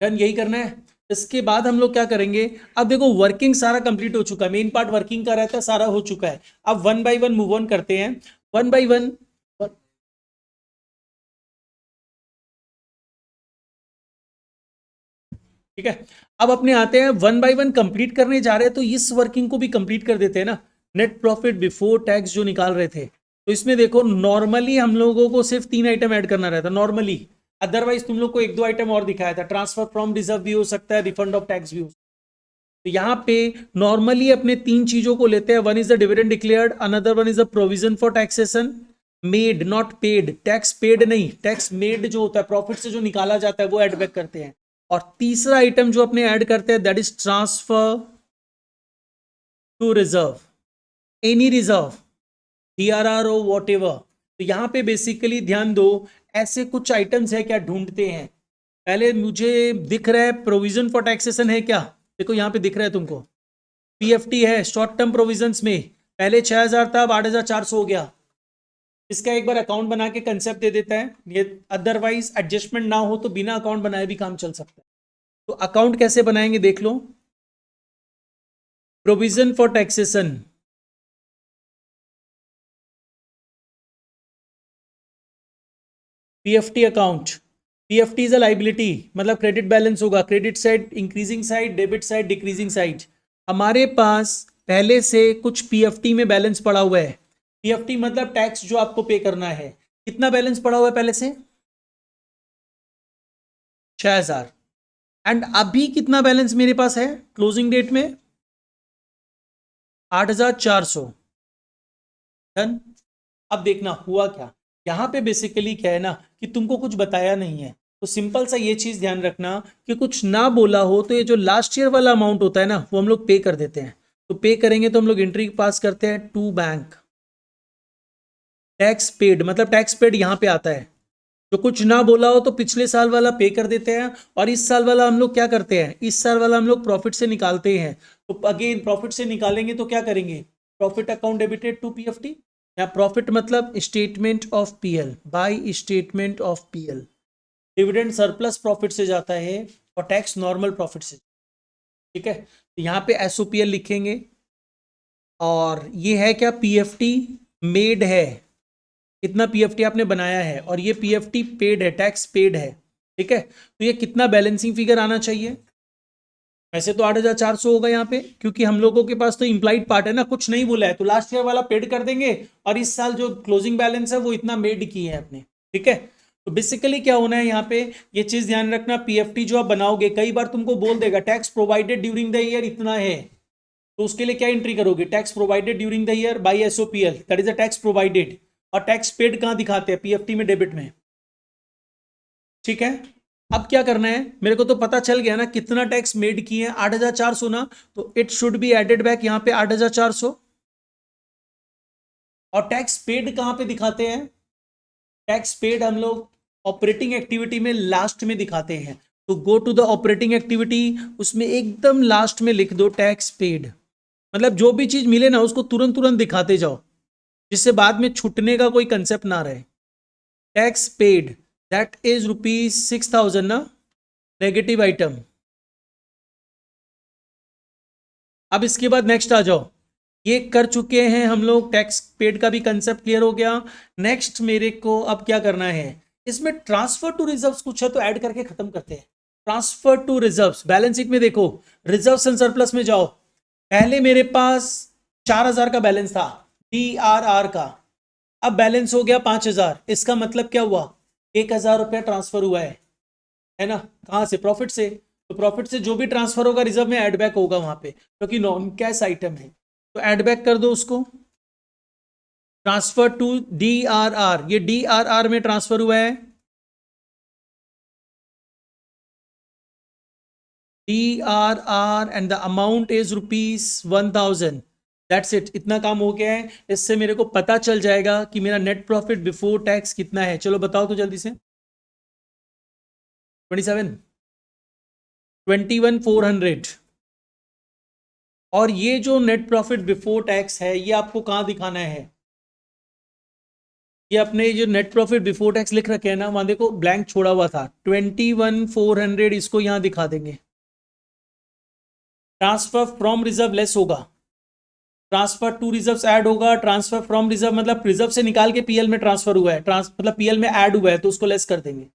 डन, यही करना है। इसके बाद हम लोग क्या करेंगे, अब देखो वर्किंग सारा कंप्लीट हो चुका है, मेन पार्ट वर्किंग का रहता है, सारा हो चुका है। अब one by one move on करते हैं, वन बाय वन। ठीक है, अब अपने आते हैं वन बाय वन कंप्लीट करने जा रहे हैं, तो इस वर्किंग को भी कंप्लीट कर देते हैं ना। नेट प्रॉफिट बिफोर टैक्स जो निकाल रहे थे, तो इसमें देखो नॉर्मली हम लोगों को सिर्फ 3 आइटम ऐड करना रहता नॉर्मली, अदरवाइज तुम लोग को 1-2 आइटम और दिखाया था, ट्रांसफर फ्रॉम रिजर्व भी हो सकता है, रिफंड ऑफ टैक्स भी हो सकता है। तो यहाँ पे नॉर्मली अपने 3 चीजों को लेते हैं, one is the dividend declared, another one is the provision for taxation made not paid, tax paid नहीं, टैक्स मेड जो होता है प्रॉफिट से जो निकाला जाता है वो एड बैक करते हैं, और तीसरा आइटम जो अपने ऐड करते हैं that is transfer to reserve, any reserve, DRR हो वॉट एवर। तो यहां पे बेसिकली ध्यान दो, ऐसे कुछ आइटम्स है क्या ढूंढते हैं। पहले मुझे दिख रहा है प्रोविजन फॉर टैक्सेशन है क्या, देखो यहां पे दिख रहा है तुमको, PFT है शॉर्ट टर्म प्रोविजंस में, पहले 6000 था, अब 8400 हो गया। इसका एक बार अकाउंट बना के कंसेप्ट दे देता है, ये अदरवाइज एडजस्टमेंट ना हो तो बिना अकाउंट बनाए भी काम चल सकता है। तो अकाउंट कैसे बनाएंगे देख लो, provision for taxation, PFT account, PFT is a liability, मतलब क्रेडिट बैलेंस होगा, credit side increasing side, debit side decreasing side. हमारे पास पहले से कुछ PFT में बैलेंस पड़ा हुआ है, PFT मतलब टैक्स जो आपको पे करना है, कितना बैलेंस पड़ा हुआ है पहले से 6000, एंड अभी कितना बैलेंस मेरे पास है क्लोजिंग डेट में 8400। डन। अब देखना हुआ क्या, यहां पे बेसिकली क्या है ना कि तुमको कुछ बताया नहीं है, तो सिंपल सा ये चीज ध्यान रखना कि कुछ ना बोला हो तो ये जो लास्ट ईयर वाला अमाउंट होता है ना वो हम लोग पे कर देते हैं। तो पे करेंगे तो हम लोग एंट्री पास करते हैं टू बैंक, टैक्स पेड, मतलब टैक्स पेड यहां पे आता है। तो कुछ ना बोला हो तो पिछले साल वाला पे कर देते हैं, और इस साल वाला हम लोग क्या करते हैं, इस साल वाला हम लोग प्रॉफिट से निकालते हैं। तो अगेन प्रॉफिट से निकालेंगे तो क्या करेंगे, profit account debited to PFT, या प्रॉफिट मतलब statement of PL, by statement of PL। Dividend surplus profit से जाता है और टैक्स नॉर्मल प्रॉफिट से। ठीक है, तो यहाँ पे SOPL लिखेंगे, और ये है क्या PFT मेड है, कितना PFT आपने बनाया है, और ये PFT पेड है, टैक्स पेड है। ठीक है, तो ये कितना बैलेंसिंग फिगर आना चाहिए, वैसे तो 8400 होगा यहाँ पे, क्योंकि हम लोगों के पास तो इंप्लाइड पार्ट है ना, कुछ नहीं बोला है, तो लास्ट ईयर वाला पेड कर देंगे, और इस साल जो क्लोजिंग बैलेंस है वो इतना मेड की है अपने। ठीक है, तो बेसिकली क्या होना है यहाँ पे, ये चीज ध्यान रखना, PFT जो आप बनाओगे कई बार तुमको बोल देगा tax provided during the year इतना है, तो उसके लिए क्या एंट्री करोगे, tax provided during the year by SOPL, that is a tax provided, और टैक्स पेड कहाँ दिखाते हैं, PFT में डेबिट में। ठीक है, अब क्या करना है, मेरे को तो पता चल गया ना कितना टैक्स मेड किए हैं 8400 ना, तो it should be added back यहाँ पे 8400, और टैक्स पेड कहाँ पे दिखाते हैं, टैक्स पेड हम लोग ऑपरेटिंग एक्टिविटी में लास्ट में दिखाते हैं। तो go to the operating activity, उसमें एकदम लास्ट में लिख दो टैक्स पेड, मतलब जो भी चीज मिले ना उसको तुरंत तुरंत दिखाते जाओ, जिससे बाद में छूटने का कोई कंसेप्ट ना रहे। टैक्स पेड दैट इज ₹6000 ना, नेगेटिव आइटम। अब इसके बाद नेक्स्ट आ जाओ, ये कर चुके हैं हम लोग, टैक्स पेड का भी कंसेप्ट क्लियर हो गया। नेक्स्ट मेरे को अब क्या करना है, इसमें ट्रांसफर टू रिजर्व्स कुछ है तो ऐड करके खत्म करते हैं। Transfer to reserves, balance sheet में देखो, रिजर्व्स एंड सरप्लस में जाओ, पहले मेरे पास 4000 का बैलेंस था DRR का, अब बैलेंस हो गया 5000, इसका मतलब क्या हुआ, 1000 रुपया ट्रांसफर हुआ है। है ना, कहाँ से, प्रॉफिट से। तो प्रॉफिट से जो भी ट्रांसफर होगा रिजर्व में ऐड बैक होगा वहां पे, क्योंकि नॉन कैश आइटम है। तो ऐड बैक कर दो उसको। ट्रांसफर टू DRR, ये DRR में ट्रांसफर हुआ है, DRR and the amount is ₹1000। That's it, इतना काम हो गया है। इससे मेरे को पता चल जाएगा कि मेरा नेट प्रॉफिट बिफोर टैक्स कितना है। चलो बताओ तो जल्दी से। 27, 21,400। और ये जो नेट प्रॉफिट बिफोर टैक्स है ये आपको कहाँ दिखाना है, ये अपने जो नेट प्रॉफिट बिफोर टैक्स लिख रखे हैं ना, वहां देखो ब्लैंक छोड़ा हुआ था, 21,400, इसको यहां दिखा देंगे। ट्रांसफर फ्रॉम रिजर्व लेस होगा, ट्रांसफर टू रिजर्व ऐड होगा, ट्रांसफर फ्रॉम रिजर्व मतलब रिजर्व से निकाल के पीएल में ट्रांसफर हुआ है, मतलब पीएल में ऐड हुआ है तो उसको लेस कर देंगे।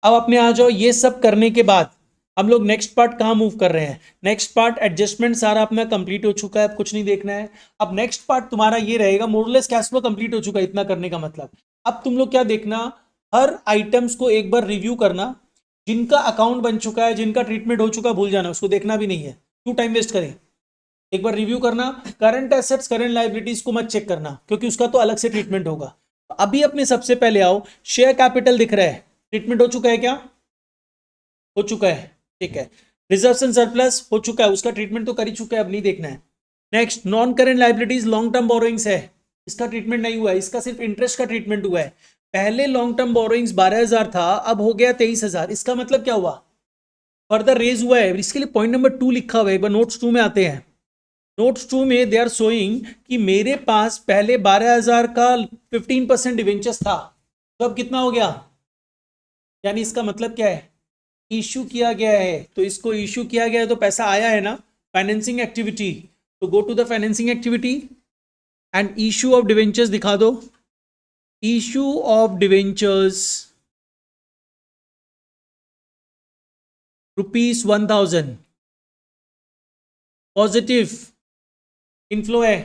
अब अपने आ जाओ, ये सब करने के बाद हम लोग नेक्स्ट पार्ट कहाँ मूव कर रहे हैं। नेक्स्ट पार्ट एडजस्टमेंट सारा अपना कंप्लीट हो चुका है, अब कुछ नहीं देखना है। अब नेक्स्ट पार्ट तुम्हारा ये रहेगा, मोरलेस कैश फ्लो कंप्लीट हो चुका है, इतना करने का मतलब। अब तुम लोग क्या देखना, हर आइटम्स को एक बार रिव्यू करना, जिनका अकाउंट बन चुका है, जिनका ट्रीटमेंट हो चुका है भूल जाना, उसको देखना भी नहीं है, क्यों टाइम वेस्ट करें। एक बार रिव्यू करना, करंट एसेट्स करंट लाइबिलिटीज को मत चेक करना, क्योंकि उसका तो अलग से ट्रीटमेंट होगा। अभी अपने सबसे पहले आओ, शेयर कैपिटल दिख रहा है, ट्रीटमेंट हो चुका है क्या, हो चुका है, ठीक है। रिजर्व्स एंड सरप्लस हो चुका है, उसका ट्रीटमेंट तो कर ही चुका है, अब नहीं देखना है। Next non current liabilities long term borrowings है, इसका ट्रीटमेंट नहीं हुआ है, इसका सिर्फ इंटरेस्ट का ट्रीटमेंट हुआ है। पहले लॉन्ग टर्म बोरोइंग्स 12,000 था, अब हो गया 23,000, इसका मतलब क्या हुआ, फर्दर रेज हुआ है। इसके लिए पॉइंट नंबर 2 लिखा हुआ है, एक बार नोट्स 2 में आते हैं। नोट्स 2 में दे आर शोइंग कि मेरे पास पहले 12,000 का 15% डिवेंचर्स था, तो अब कितना हो गया, यानी इसका मतलब क्या है, इशू किया गया है। तो इसको इशू किया गया है तो पैसा आया है ना, फाइनेंसिंग एक्टिविटी। तो go to the financing activity and issue of debentures दिखा दो। Issue of debentures ₹1,000, positive inflow है।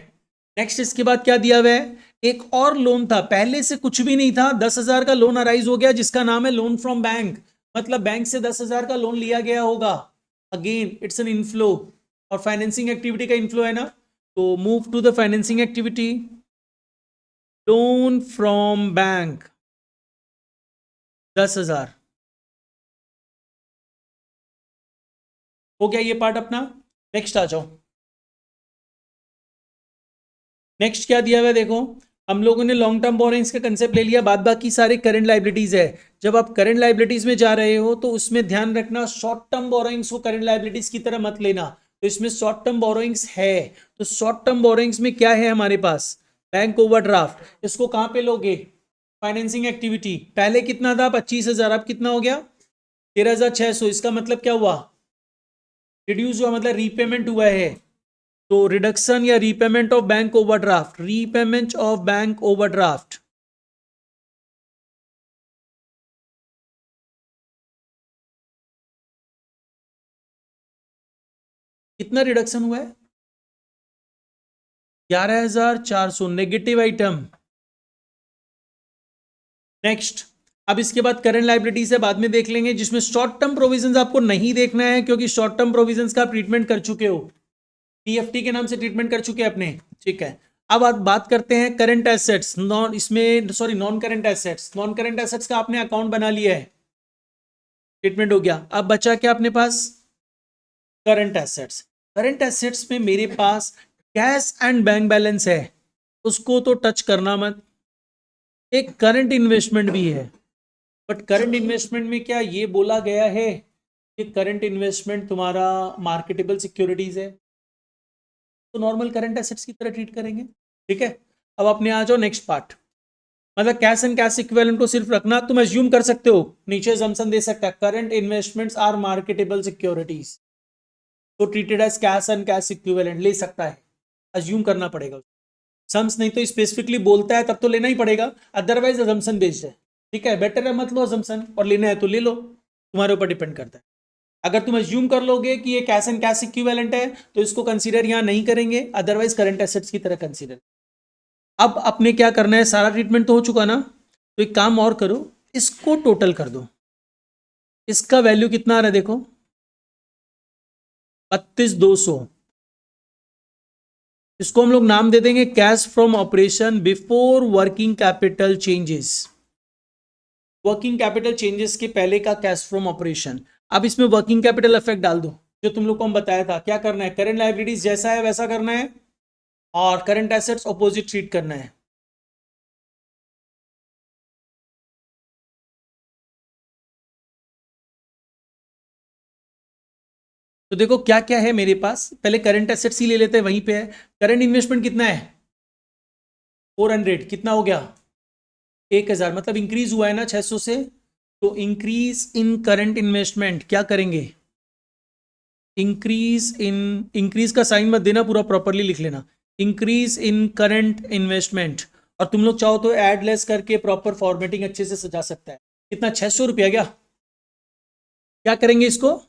नेक्स्ट इसके बाद क्या दिया हुआ है, एक और लोन था, पहले से कुछ भी नहीं था, 10,000 का लोन अराइज हो गया जिसका नाम है लोन फ्रॉम बैंक, मतलब बैंक से 10,000 का लोन लिया गया होगा। अगेन इट्स एन इनफ्लो, और फाइनेंसिंग एक्टिविटी का इनफ्लो है ना। तो move to the financing activity, loan from bank 10,000 हो गया ये पार्ट अपना। नेक्स्ट आ जाओ, नेक्स्ट क्या दिया हुआ है देखो, हम लोगों ने लॉन्ग टर्म बोरिंग्स का कंसेप्ट ले लिया, बाद बाकी सारे करंट लाइबिलिटीज है। जब आप करंट लाइबिलिटीज में जा रहे हो तो उसमें ध्यान रखना, शॉर्ट टर्म बोरिंग्स को करंट लाइबिलिटीज की तरह मत लेना। तो इसमें शॉर्ट टर्म बोरिंग्स है, तो शॉर्ट टर्म बोरिंग्स में क्या है हमारे पास, बैंक ओवरड्राफ्ट, इसको कहां पे लोगे, फाइनेंसिंग एक्टिविटी। पहले कितना था, 25,000, अब कितना हो गया, 13,600। इसका मतलब क्या हुआ, रिड्यूस हुआ, मतलब रीपेमेंट हुआ है। तो रिडक्शन या repayment of bank overdraft, repayment of bank overdraft, कितना रिडक्शन हुआ है, 11,400, नेगेटिव आइटम। नेक्स्ट, अब इसके बाद करंट लाइबिलिटी से बाद में देख लेंगे, जिसमें शॉर्ट टर्म प्रोविजंस आपको नहीं देखना है, क्योंकि शॉर्ट टर्म प्रोविजंस का ट्रीटमेंट कर चुके हो, पीएफटी के नाम से ट्रीटमेंट कर चुके हैं अपने, ठीक है। अब आप बात करते हैं करंट एसेट्स, नॉन इसमें sorry non current assets, non current assets का आपने अकाउंट बना लिया है, ट्रीटमेंट हो गया। अब बचा क्या अपने पास, करंट एसेट्स। करंट एसेट्स में मेरे पास कैश एंड बैंक बैलेंस है, उसको तो टच करना मत। एक करंट इन्वेस्टमेंट भी है, बट करंट इन्वेस्टमेंट में क्या ये बोला गया है कि करंट इन्वेस्टमेंट तुम्हारा मार्केटेबल सिक्योरिटीज है, तो नॉर्मल करंट एसेट्स की तरह ट्रीट करेंगे, ठीक है। अब अपने आ जाओ नेक्स्ट पार्ट, मतलब कैश एंड कैश इक्विवेलेंट को सिर्फ रखना, तुम एज्यूम कर सकते हो, नीचे असम्पशन दे सकता है, current investments are marketable securities, तो treated as cash and cash equivalent ले सकता है, अज्यूम करना पड़ेगा। सम्स नहीं तो स्पेसिफिकली बोलता है तब तो लेना ही पड़ेगा, अदरवाइज अजम्पशन बेस्ड है, ठीक है। बेटर है मत लो अजम्पशन, और लेना है तो ले लो, तुम्हारे ऊपर डिपेंड करता है। अगर तुम अज्यूम कर लोगे कि ये कैश एंड कैश इक्विवेलेंट है तो इसको कंसीडर यहां नहीं करेंगे, अदरवाइज करंट एसेट्स की तरह कंसीडर। अब अपने क्या करना है, सारा ट्रीटमेंट तो हो चुका ना, तो एक काम और करो, इसको टोटल कर दो, इसका वैल्यू कितना आ रहा है देखो, 32,200। इसको हम लोग नाम दे देंगे cash from operation before working capital changes. Working capital changes के पहले का कैश फ्रॉम ऑपरेशन। अब इसमें वर्किंग कैपिटल इफेक्ट डाल दो, जो तुम लोग को हम बताया था। क्या करना है, करंट लायबिलिटीज जैसा है वैसा करना है, और करंट एसेट्स ऑपोजिट ट्रीट करना है। तो देखो क्या क्या है मेरे पास, पहले करंट एसेट्स ही ले लेते हैं, वहीं पे है। करंट इन्वेस्टमेंट कितना है, 400। कितना हो गया, 1000, मतलब इंक्रीज हुआ है ना 600 से। तो इंक्रीज इन करंट इन्वेस्टमेंट क्या करेंगे, इंक्रीज इन, इंक्रीज का साइन मत देना, पूरा प्रॉपरली लिख लेना, इंक्रीज इन करंट इन्वेस्टमेंट। और तुम लोग चाहो तो एड लेस करके प्रॉपर फॉर्मेटिंग अच्छे से सजा सकता है। कितना, 600 रुपया, क्या करेंगे इसको,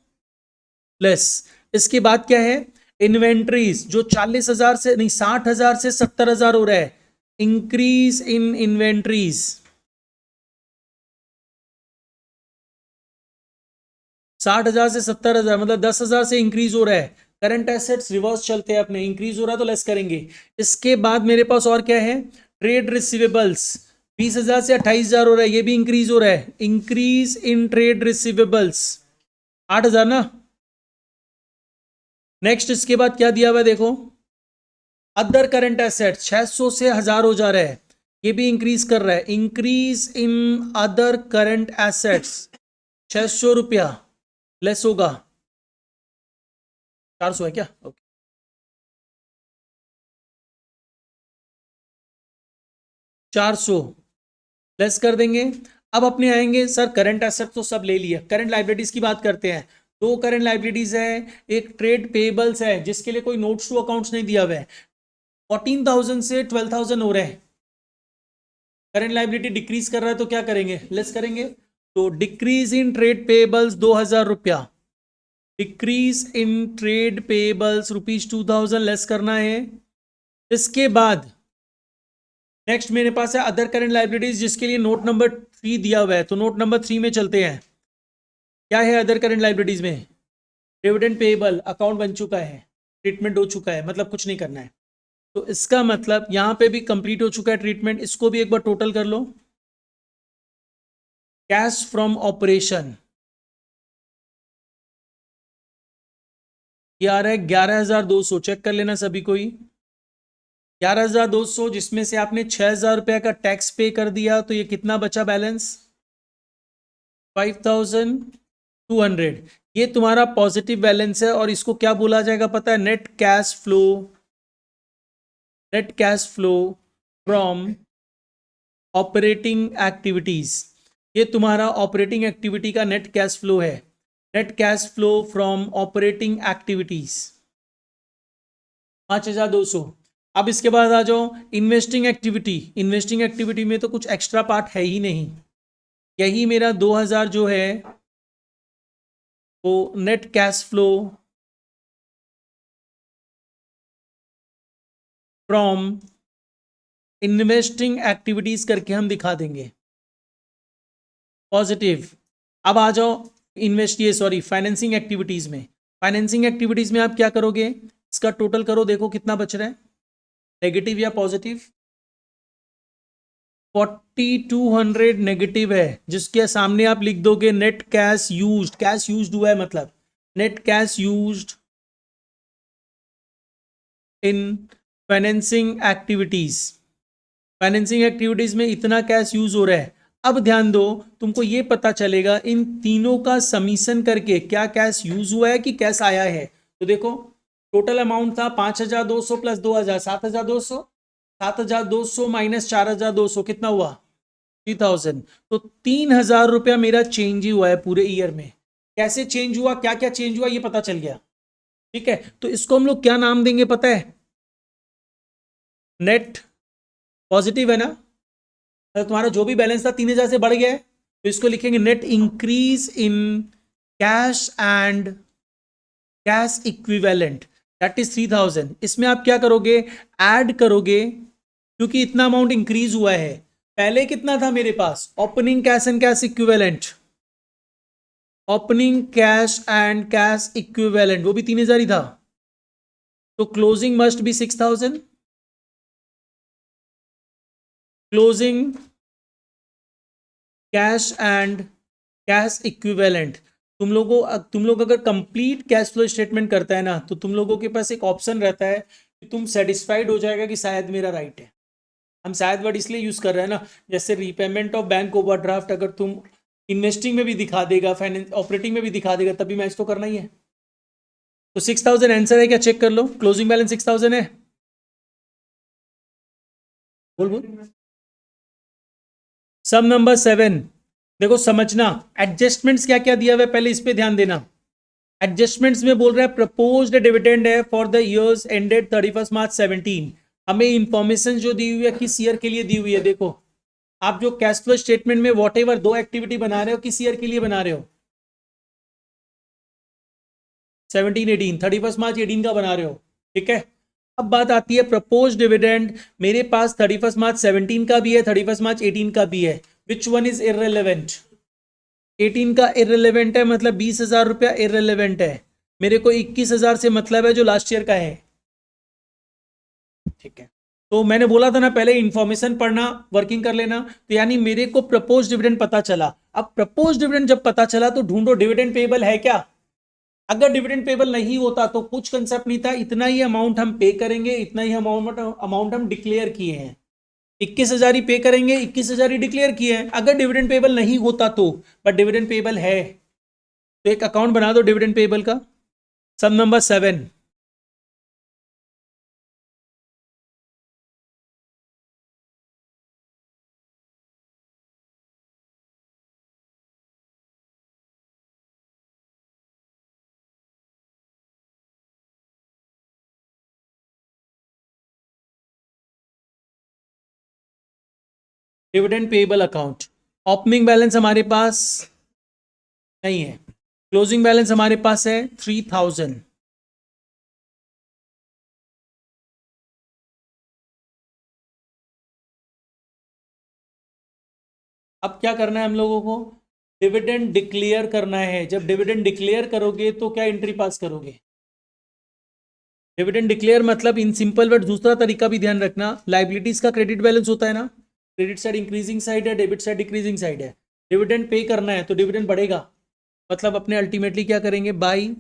लेस। इसके बाद क्या है, इन्वेंट्रीज जो 40,000 से नहीं 60,000 से 70,000 हो रहा है, इंक्रीज इन इन्वेंट्रीज। 60,000 से 70,000 मतलब 10,000 से इंक्रीज हो रहा है। करंट एसेट्स रिवर्स चलते हैं अपने, इंक्रीज हो रहा है तो लेस करेंगे। इसके बाद मेरे पास और क्या है, ट्रेड रिसीवेबल्स 20,000 से 28,000 हो रहा है, ये भी इंक्रीज हो रहा है, इंक्रीज इन ट्रेड रिसीवेबल्स 8,000 ना। नेक्स्ट इसके बाद क्या दिया हुआ है देखो, अदर करंट एसेट 600 से 1000 हो जा रहा है, ये भी इंक्रीज कर रहा है, increase in other current assets 600 रुपया, लेस होगा 400 है क्या, ओके। 400 लेस कर देंगे। अब अपने आएंगे सर, करंट एसेट तो सब ले लिया, करंट लाइबिलिटीज की बात करते हैं। दो करंट लाइबिलिटीज है, एक ट्रेड पेबल्स है जिसके लिए कोई नोट्स टू अकाउंट्स नहीं दिया हुआ है, 14,000 से 12,000 हो रहे हैं। करंट लाइबिलिटी डिक्रीज कर रहा है तो क्या करेंगे, लेस करेंगे। तो डिक्रीज इन ट्रेड पेबल्स 2,000 रुपया, decrease in trade payables ₹2,000 less करना है। इसके बाद नेक्स्ट मेरे पास है अदर करंट लाइबिलिटीज, जिसके लिए नोट नंबर 3 दिया हुआ है, तो नोट नंबर 3 में चलते हैं। क्या है अदर करंट लाइबिलिटीज में, डिविडेंड पेएबल अकाउंट बन चुका है, ट्रीटमेंट हो चुका है, मतलब कुछ नहीं करना है। तो इसका मतलब यहां पे भी कंप्लीट हो चुका है ट्रीटमेंट। इसको भी एक बार टोटल कर लो, कैश फ्रॉम ऑपरेशन ये आ रहा है 11,200, चेक कर लेना सभी कोई, 11,200, जिसमें से आपने 6,000 रुपया का टैक्स पे कर दिया, तो ये कितना बचा बैलेंस, 5,200। ये तुम्हारा पॉजिटिव बैलेंस है, और इसको क्या बोला जाएगा पता है, net cash flow, net cash flow from operating activities. ये तुम्हारा ऑपरेटिंग एक्टिविटी का नेट कैश फ्लो है, net cash flow from operating activities 5,200। अब इसके बाद आ जाओ इन्वेस्टिंग एक्टिविटी। इन्वेस्टिंग एक्टिविटी में तो कुछ एक्स्ट्रा पार्ट है ही नहीं, यही मेरा 2,000 जो है वो net cash flow from investing activities करके हम दिखा देंगे पॉजिटिव। अब आ जाओ इन्वेस्ट ये सॉरी फाइनेंसिंग एक्टिविटीज में। फाइनेंसिंग एक्टिविटीज में आप क्या करोगे, इसका टोटल करो, देखो कितना बच रहा है, नेगेटिव या पॉजिटिव, 4,200 नेगेटिव है, जिसके सामने आप लिख दोगे net cash used, cash used हुआ है मतलब net cash used in financing activities. Financing activities में इतना कैश यूज हो रहा है। अब ध्यान दो, तुमको ये पता चलेगा इन तीनों का समीशन करके क्या कैश यूज हुआ है कि कैश आया है। तो देखो टोटल अमाउंट था 5,200 प्लस 2,000, 7,200, 7,200 माइनस 4,200 कितना हुआ, 3,000। तो 3,000 रुपया मेरा चेंज ही हुआ है पूरे ईयर में। कैसे चेंज हुआ, क्या क्या चेंज हुआ, ये पता चल गया। ठीक है, तो इसको हम लोग क्या नाम देंगे पता है, नेट पॉजिटिव है ना, तो तुम्हारा जो भी बैलेंस था 3,000 से बढ़ गया है, तो इसको लिखेंगे net increase in cash and cash equivalent, that is 3,000। इसमें आप क्या करोगे, ऐड करोगे, क्योंकि इतना अमाउंट इंक्रीज हुआ है। पहले कितना था मेरे पास, opening cash and cash equivalent opening cash and cash equivalent वो भी 3000 ही था, तो closing must be 6000। Closing cash and cash equivalent, तुम लोग अगर कंप्लीट कैश फ्लो स्टेटमेंट करता है ना, तो तुम लोगों के पास एक ऑप्शन रहता है कि तुम सेटिस्फाइड हो जाएगा कि शायद मेरा राइट है। हम शायद वर्ड इसलिए यूज कर रहे हैं ना, जैसे रीपेमेंट ऑफ बैंक ओवरड्राफ्ट अगर तुम इन्वेस्टिंग में भी दिखा देगा, फाइनेंस ऑपरेटिंग में भी दिखा देगा, तभी मैच तो करना ही है। तो 6000 आंसर है क्या, चेक कर लो, क्लोजिंग बैलेंस 6000 है। बोल बोल। सम नंबर 7, देखो समझना एडजस्टमेंट्स क्या क्या दिया हुआ है, पहले इस पे ध्यान देना। एडजस्टमेंट्स में बोल रहा है प्रपोज्ड डिविडेंड है फॉर द इयर्स एंडेड 31 मार्च 17। हमें इंफॉर्मेशन जो दी हुई है किस ईयर के लिए दी हुई है, देखो आप जो कैश फ्लो स्टेटमेंट में वॉट एवर दो एक्टिविटी बना रहे हो किस ईयर के लिए बना रहे हो, 17-18, 31 मार्च 18 का बना रहे हो, ठीक है। अब बात आती है प्रपोज डिविडेंड, मेरे पास 31 मार्च 17 का भी है, 31 मार्च 18 का भी है, विच वन इज इररेलेवेंट। 18 का इररेलेवेंट है, मतलब 20,000 रुपया इररेलेवेंट है, मेरे को 21,000 से मतलब है जो लास्ट ईयर का है, ठीक है। तो मैंने बोला था ना पहले इंफॉर्मेशन पढ़ना, वर्किंग कर लेना, तो यानी मेरे को प्रपोज डिविडेंड पता चला। अब प्रपोज डिविडेंड जब पता चला तो ढूंढो डिविडेंड पेबल है क्या। अगर डिविडेंड पेबल नहीं होता तो कुछ कंसेप्ट नहीं था, इतना ही अमाउंट हम पे करेंगे, इतना ही अमाउंट हम डिक्लेयर किए हैं, 21,000 ही पे करेंगे, 21,000 ही डिक्लेयर किए हैं। अगर डिविडेंड पेबल नहीं होता तो, बट डिविडेंड पेबल है, तो एक अकाउंट बना दो डिविडेंड पेबल का। Sum number 7, dividend payable account. Opening balance हमारे पास नहीं है, क्लोजिंग बैलेंस हमारे पास है 3000। अब क्या करना है हम लोगों को, डिविडेंड डिक्लेयर करना है। जब डिविडेंड डिक्लेयर करोगे तो क्या एंट्री पास करोगे, डिविडेंड डिक्लेयर मतलब इन सिंपल वर्ड, दूसरा तरीका भी ध्यान रखना, लाइबिलिटीज का क्रेडिट बैलेंस होता है ना, क्रेडिट साइड इंक्रीजिंग साइड है, डेबिट साइड डिक्रीजिंग साइड है, डिविडेंड पे करना है तो डिविडेंड बढ़ेगा, मतलब अपने अल्टीमेटली क्या करेंगे, बाई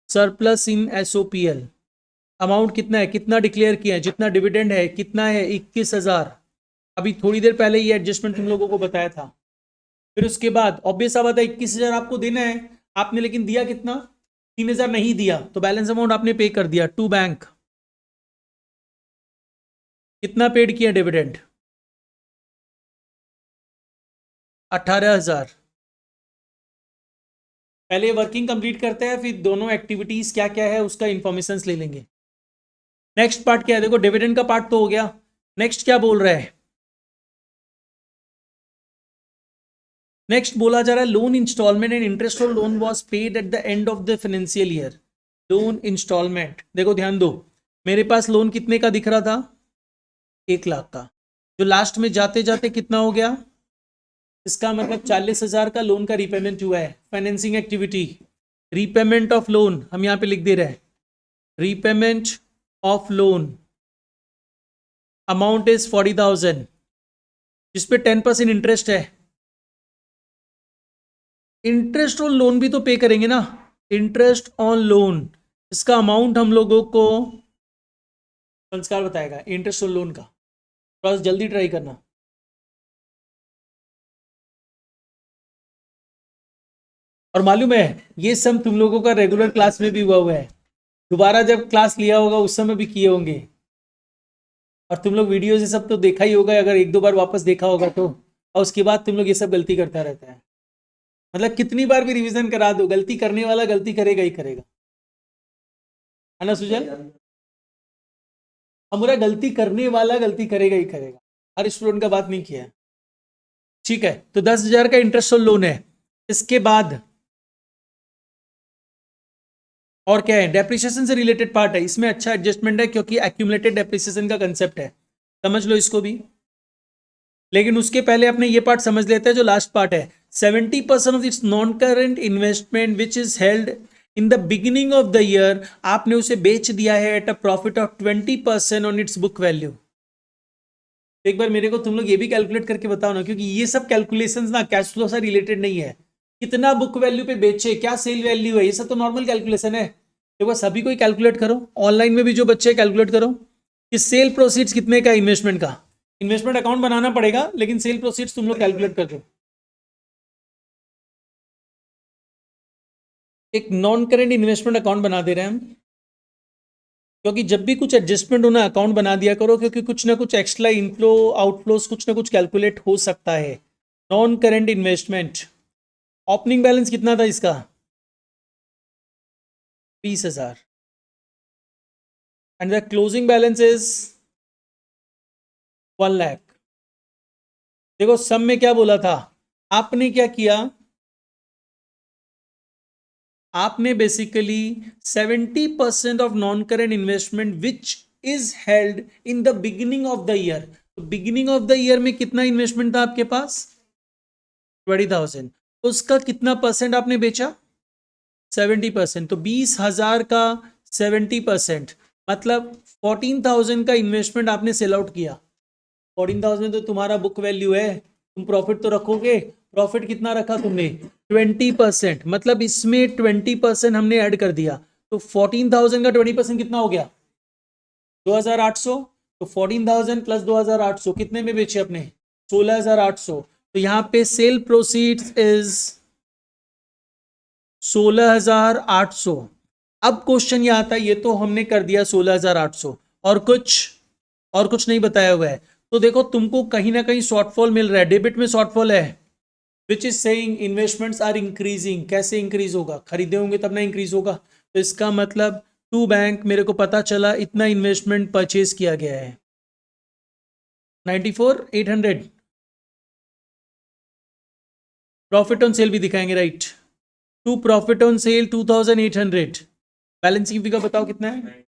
सरप्लस इन एसओपीएल। अमाउंट कितना है, कितना डिक्लेयर किया है, जितना डिविडेंड है कितना है 21,000। अभी थोड़ी देर पहले ये एडजस्टमेंट तुम लोगों को बताया था। फिर उसके बाद ऑब्वियस बात है 21,000 आपको देना है, आपने लेकिन दिया कितना, 3,000 नहीं दिया, तो बैलेंस अमाउंट आपने पे कर दिया टू बैंक। कितना पेड किया डिविडेंड, 18,000। पहले वर्किंग कंप्लीट करते हैं, फिर दोनों एक्टिविटीज क्या क्या है उसका इंफॉर्मेशन ले लेंगे। नेक्स्ट पार्ट क्या है, देखो डिविडेंड का पार्ट तो हो गया, नेक्स्ट क्या बोल रहा है, नेक्स्ट बोला जा रहा है loan instalment and interest on loan was paid at the end of the financial year. Loan instalment, देखो ध्यान दो, मेरे पास लोन कितने का दिख रहा था, 1 लाख का, जो लास्ट में जाते जाते कितना हो गया, इसका मतलब 40,000 का लोन का रीपेमेंट हुआ है। Financing activity, repayment of loan हम यहां पे लिख दे रहे हैं, repayment of loan amount is 40,000, जिसपे 10% इंटरेस्ट है। इंटरेस्ट ऑन लोन भी तो पे करेंगे ना, इंटरेस्ट ऑन लोन, इसका अमाउंट हम लोगों को संस्कार बताएगा इंटरेस्ट ऑन लोन का, थोड़ा जल्दी ट्राई करना। और मालूम है ये सब तुम लोगों का रेगुलर क्लास में भी हुआ है, दोबारा जब क्लास लिया होगा उस समय भी किए होंगे, और तुम लोग वीडियो से सब तो देखा ही होगा, अगर एक दो बार वापस देखा होगा तो, और उसके बाद तुम लोग ये सब गलती करता रहता है। मतलब कितनी बार भी रिवीजन करा दो, गलती करने वाला गलती करेगा ही करेगा, है ना सुजल। हमारा गलती करने वाला गलती करेगा ही करेगा, हर स्टूडेंट का बात नहीं किया है, ठीक है। तो 10,000 का इंटरेस्ट लोन है, इसके बाद और क्या है, डेप्रिसिएशन से रिलेटेड पार्ट है, इसमें अच्छा एडजस्टमेंट है क्योंकि एक्यूमुलेटेड डेप्रिसिएशन का कंसेप्ट है, समझ लो इसको भी। लेकिन उसके पहले अपने ये पार्ट समझ लेते हैं जो लास्ट पार्ट है। 70% of its non current investment which is held in the beginning of the year, आपने उसे बेच दिया है at a profit of 20% on it's book value. एक बार मेरे को तुम लोग ये भी कैलकुलेट करके बताओ ना, क्योंकि ये सब कैलकुलेशंस ना कैश फ्लो से रिलेटेड नहीं है। कितना बुक वैल्यू पे बेचे, क्या सेल वैल्यू है, ये सब तो नॉर्मल कैलकुलेशन है। एक बार सभी को ही कैलकुलेट करो, ऑनलाइन में भी जो बच्चे कैलकुलेट करो कि सेल प्रोसीड्स कितने का इन्वेस्टमेंट का। इन्वेस्टमेंट अकाउंट बनाना पड़ेगा, लेकिन सेल प्रोसीड्स तुम लोग कैलकुलेट कर दो। एक नॉन करेंट इन्वेस्टमेंट अकाउंट बना दे रहे हैं हम, क्योंकि जब भी कुछ एडजस्टमेंट होना अकाउंट बना दिया करो, क्योंकि कुछ ना कुछ एक्स्ट्रा इनफ्लो आउटफ्लोस कुछ ना कुछ कैलकुलेट हो सकता है। Non current investment, opening balance कितना था इसका, 20,000, and the closing balance is 1 lakh. देखो सब में क्या बोला था, आपने क्या किया, आपने basically 70% of non current investment which is held in the beginning of the year. तो बिगिनिंग ऑफ द ईयर में कितना इन्वेस्टमेंट था आपके पास, 20,000, उसका कितना परसेंट आपने बेचा, 70%। तो 20,000 का 70% मतलब 14,000 का इन्वेस्टमेंट आपने सेल आउट किया। 14,000 तो तुम्हारा बुक वैल्यू है, तुम प्रॉफिट तो रखोगे। प्रॉफिट कितना रखा तुमने, 20%, मतलब इसमें 20% हमने ऐड कर दिया। तो 14,000 का 20% कितना हो गया, 2,800। तो 14,000 प्लस 2,800 कितने में बेचे अपने, 16,800। तो यहाँ पे सेल प्रोसीड्स इज 16,800। अब क्वेश्चन ये आता है, ये तो हमने कर दिया 16,800, और कुछ नहीं बताया हुआ है। तो देखो तुमको कहीं ना कहीं शॉर्टफॉल मिल रहा है, डेबिट में शॉर्टफॉल है, which is saying investments are increasing. कैसे इंक्रीज होगा, खरीदे होंगे तब ना इंक्रीज होगा। तो इसका मतलब टू बैंक, मेरे को पता चला इतना इन्वेस्टमेंट परचेज किया गया है, 94,800। प्रॉफिट ऑन सेल भी दिखाएंगे, right, to profit on sale 2,800। Balancing figure बताओ कितना है,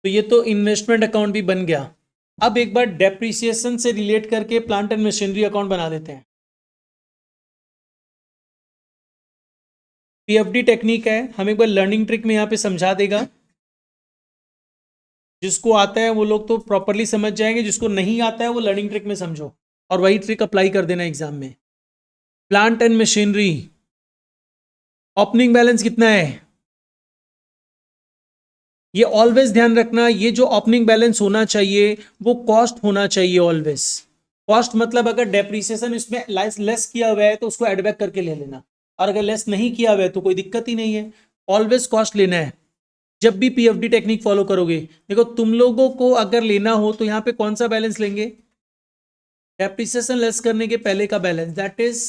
तो ये तो इन्वेस्टमेंट अकाउंट भी बन गया। अब एक बार डेप्रिसिएशन से रिलेट करके प्लांट एंड मशीनरी अकाउंट बना देते हैं। पीएफडी टेक्निक है, हम एक बार लर्निंग ट्रिक में यहाँ पे समझा देगा। जिसको आता है वो लोग तो प्रॉपरली समझ जाएंगे, जिसको नहीं आता है वो लर्निंग ट्रिक में समझो और वही ट्रिक अप्लाई कर देना एग्जाम में। Plant and machinery opening balance कितना है, ये ऑलवेज ध्यान रखना, ये जो ओपनिंग बैलेंस होना चाहिए वो कॉस्ट होना चाहिए ऑलवेज। कॉस्ट मतलब अगर डेप्रिसिएशन इसमें लेस किया हुआ है तो उसको एडबैक करके ले लेना, और अगर लेस नहीं किया हुआ है तो कोई दिक्कत ही नहीं है, ऑलवेज कॉस्ट लेना है जब भी पीएफडी टेक्निक फॉलो करोगे। देखो तुम लोगों को अगर लेना हो तो यहाँ पे कौन सा बैलेंस लेंगे, डेप्रिसिएशन लेस करने के पहले का बैलेंस, दैट इज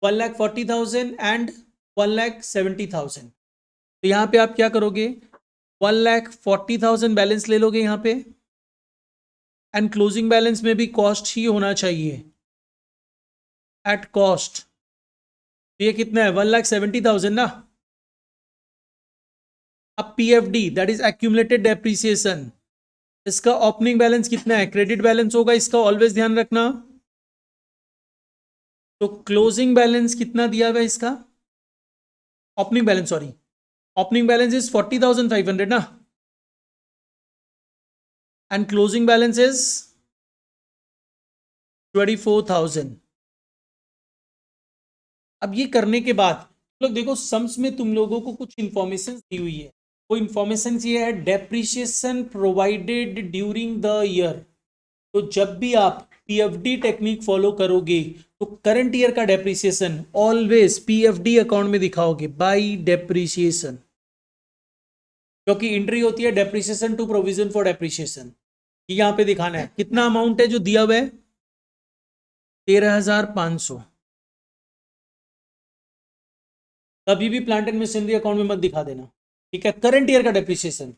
1,40,000 एंड 1,70,000। तो यहाँ पे आप क्या करोगे, 1,40,000 बैलेंस ले लोगे यहाँ पे, एंड क्लोजिंग बैलेंस में भी कॉस्ट ही होना चाहिए एट कॉस्ट। ये कितना है, 1,70,000 ना। अब PFD that is accumulated depreciation, इसका ओपनिंग बैलेंस कितना है, क्रेडिट बैलेंस होगा इसका, ऑलवेज ध्यान रखना। तो क्लोजिंग बैलेंस कितना दिया हुआ है इसका, opening balance, sorry, opening balance is 40,500 ना, एंड क्लोजिंग बैलेंस इज 24,000। अब ये करने के बाद लोग देखो सम्स में तुम लोगों को कुछ इंफॉर्मेशन दी हुई है, वो इंफॉर्मेशन ये है, depreciation provided during the year. तो जब भी आप पीएफडी टेक्निक फॉलो करोगे तो करंट ईयर का डेप्रिसिएशन ऑलवेज पीएफडी अकाउंट में दिखाओगे बाय डेप्रिसिएशन, क्योंकि एंट्री होती है depreciation to provision for depreciation. यहां पे दिखाना है कितना अमाउंट है जो दिया हुआ है, 13,500। कभी भी प्लांट एंड मशीनरी अकाउंट में मत दिखा देना, ठीक है, करंट ईयर का डेप्रिसिएशन।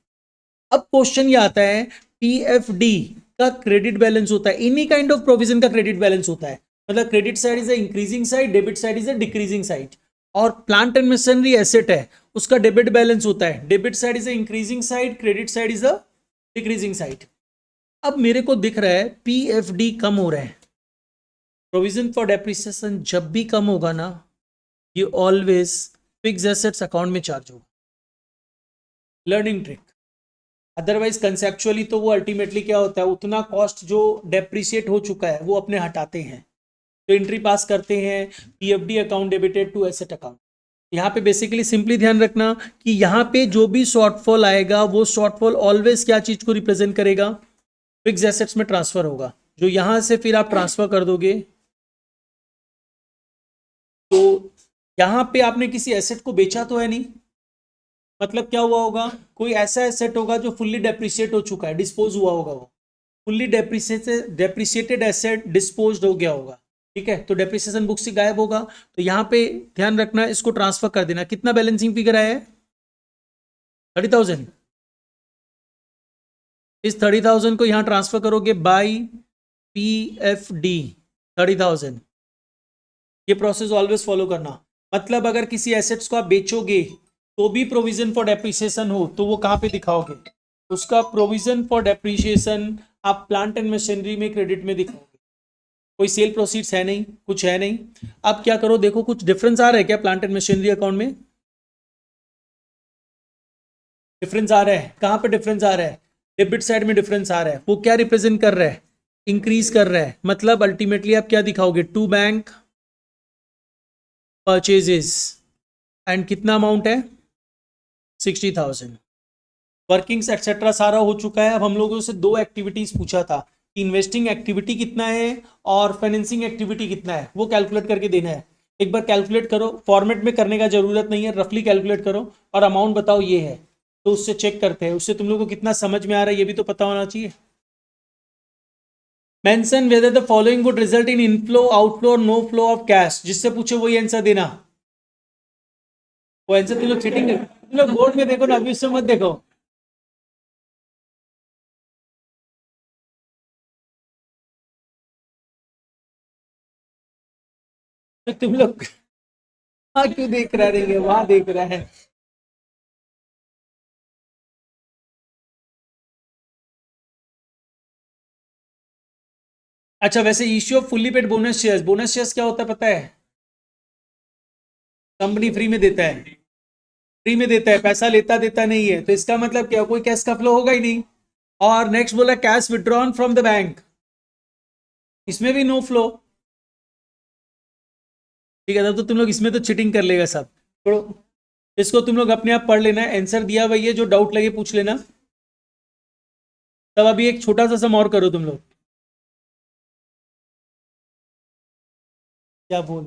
अब क्वेश्चन ये आता है, पीएफडी का क्रेडिट बैलेंस होता है, एनी काइंड ऑफ प्रोविजन का क्रेडिट बैलेंस होता है, मतलब credit side is a increasing side, debit side is a decreasing side. और प्लांट एंड मशीनरी एसेट है, उसका डेबिट बैलेंस होता है। Debit side is a increasing side, credit side is a decreasing side. अब मेरे को दिख रहा है पीएफडी कम हो रहा है, प्रोविजन फॉर डेप्रिसिएशन जब भी कम होगा ना, ये ऑलवेज फिक्स एसेट्स अकाउंट में चार्ज होगा। Learning trick. अदरवाइज कंसेप्चुअली तो वो अल्टीमेटली क्या होता है, उतना कॉस्ट जो डेप्रिशिएट हो चुका है वो अपने हटाते हैं, तो एंट्री पास करते हैं PFD account debited to asset account. यहाँ पे बेसिकली सिंपली ध्यान रखना कि यहाँ पे जो भी शॉर्टफॉल आएगा वो शॉर्टफॉल ऑलवेज क्या चीज को रिप्रेजेंट करेगा, फिक्स एसेट्स में ट्रांसफर होगा, जो यहां से फिर आप ट्रांसफर कर दोगे। तो यहां पे आपने किसी एसेट को बेचा तो है नहीं, मतलब क्या हुआ होगा, कोई ऐसा एसेट होगा जो फुल्ली डेप्रिशिएट हो चुका है, डिस्पोज हुआ होगा, वो फुल्ली डेप्रिशिएटेड एसेट डिस्पोज हो गया होगा। ठीक है, तो डेप्रिसिएशन बुक से गायब होगा। तो यहां पे ध्यान रखना, इसको ट्रांसफर कर देना। कितना बैलेंसिंग फिगर आया है, 30,000। इस 30,000 को यहां ट्रांसफर करोगे बाई पीएफडी 30,000। ये प्रोसेस ऑलवेज फॉलो करना। मतलब अगर किसी एसेट्स को आप बेचोगे तो भी प्रोविजन फॉर डेप्रिसिएशन हो तो वो कहां पे दिखाओगे, उसका प्रोविजन फॉर डेप्रिसिएशन आप प्लांट एंड मशीनरी में क्रेडिट में दिखाओगे। कोई सेल प्रोसीड्स है नहीं, कुछ है नहीं। अब क्या करो, देखो कुछ डिफरेंस आ रहा है क्या प्लांट एंड मशीनरी अकाउंट में, डिफरेंस आ रहा है। कहां पे डिफरेंस आ रहा है, डेबिट साइड में डिफरेंस आ रहा है। वो क्या रिप्रेजेंट कर रहा है, इंक्रीज कर रहा है। मतलब अल्टीमेटली आप क्या दिखाओगे, टू बैंक परचेजेस एंड कितना अमाउंट है, 60,000। वर्किंग्स एक्सेट्रा सारा हो चुका है। अब हम लोगों से दो एक्टिविटीज पूछा था, इन्वेस्टिंग एक्टिविटी कितना है और फाइनेंसिंग एक्टिविटी कितना है, वो कैलकुलेट करके देना है। एक बार कैलकुलेट करो, फॉर्मेट में करने का जरूरत नहीं है, रफली कैलकुलेट करो और अमाउंट बताओ ये है, तो उससे चेक करते हैं। उससे तुम लोगों को कितना समझ में आ रहा है ये भी तो पता होना चाहिए। Mention whether the following would result in inflow outflow और नो फ्लो ऑफ कैश, जिससे पूछे वही आंसर देना। वो आंसर तुम लोग चीटिंग, तुम लोग बोर्ड में देखो ना, अभी उससे मत देखो। तो तुम लोग हाँ क्यों देख रहा है, वहां देख रहा है। अच्छा, वैसे issue off fully paid bonus shares, bonus shares क्या होता है पता है, कंपनी फ्री में देता है, फ्री में देता है, पैसा लेता देता नहीं है, तो इसका मतलब क्या, कोई कैश का फ्लो होगा ही नहीं। और नेक्स्ट बोला cash withdrawn from the bank, इसमें भी नो फ्लो। ठीक है, तब तो तुम लोग इसमें तो चीटिंग कर लेगा सब, छोड़ो। इसको तुम लोग अपने आप पढ़ लेना, आंसर दिया वही है, जो डाउट लगे पूछ लेना। तब अभी एक छोटा सा सम और करो तुम लोग। क्या बोल,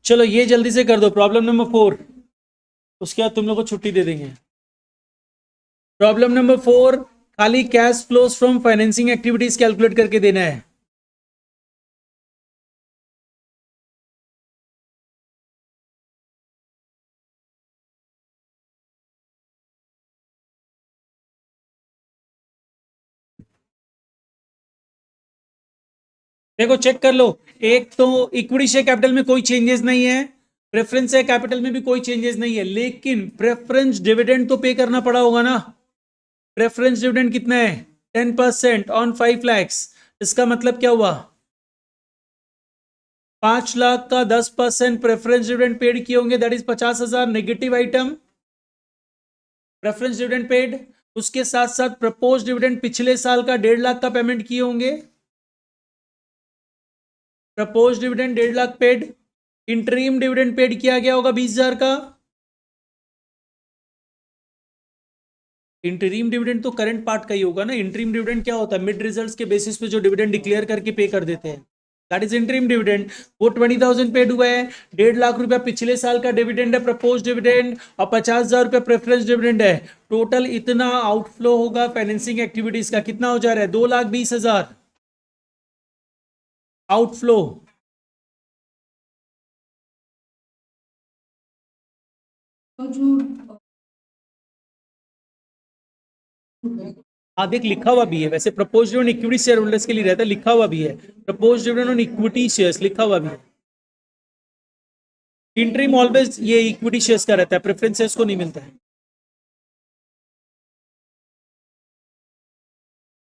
चलो ये जल्दी से कर दो, प्रॉब्लम नंबर 4, उसके बाद तुम लोग को छुट्टी दे देंगे। प्रॉब्लम नंबर 4, खाली cash flows from financing activities calculate करके देना है। देखो चेक कर लो, एक तो इक्विटी शेयर कैपिटल में कोई चेंजेस नहीं है, प्रेफरेंस शेयर कैपिटल में भी कोई चेंजेस नहीं है, लेकिन प्रेफरेंस डिविडेंड तो पे करना पड़ा होगा ना। प्रेफरेंस डिविडेंड कितना है, 10% ऑन 5 lakhs। इसका मतलब क्या हुआ, 5 लाख का 10% प्रेफरेंस डिविडेंड पेड किए होंगे, that is 50,000 negative item, preference dividend paid. उसके साथ साथ प्रपोज डिविडेंड पिछले साल का 1.5 लाख का पेमेंट किए होंगे, propose dividend 1.5 lakh paid. Interim dividend paid किया गया होगा 20,000 का। इंटरीम डिविडेंड तो करंट पार्ट का ही होगा ना, इंटरीम डिविडेंड क्या होता है, मिड रिजल्ट्स के बेसिस पे जो डिविडेंड डिक्लेयर करके पे कर देते हैं, दैट इज इंटरिम डिविडेंड। वो 20,000 पेड हुआ है, 1.5 लाख रुपया पिछले साल का डिविडेंड है प्रपोज डिविडेंड, और 50,000 रुपया प्रेफरेंस डिविडेंड है। टोटल इतना आउटफ्लो होगा फाइनेंसिंग एक्टिविटीज का, कितना हो जा रहा है, 2,20,000 आउटफ्लो। हाँ देख, लिखा हुआ भी है वैसे, propose dividend equity share holders के लिए रहता है, लिखा हुआ भी है, propose dividend on equity shares लिखा हुआ भी है। इंटरिम ऑलवेज ये इक्विटी शेयर्स का रहता है, प्रेफरेंसेस को नहीं मिलता है।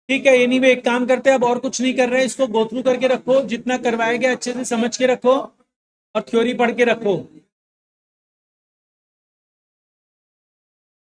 ठीक है, एनीवे एक काम करते हैं, अब और कुछ नहीं कर रहे हैं, इसको गो थ्रू करके रखो, जितना करवाया गया अच्छे से समझ के रखो और थ्योरी पढ़ के रखो।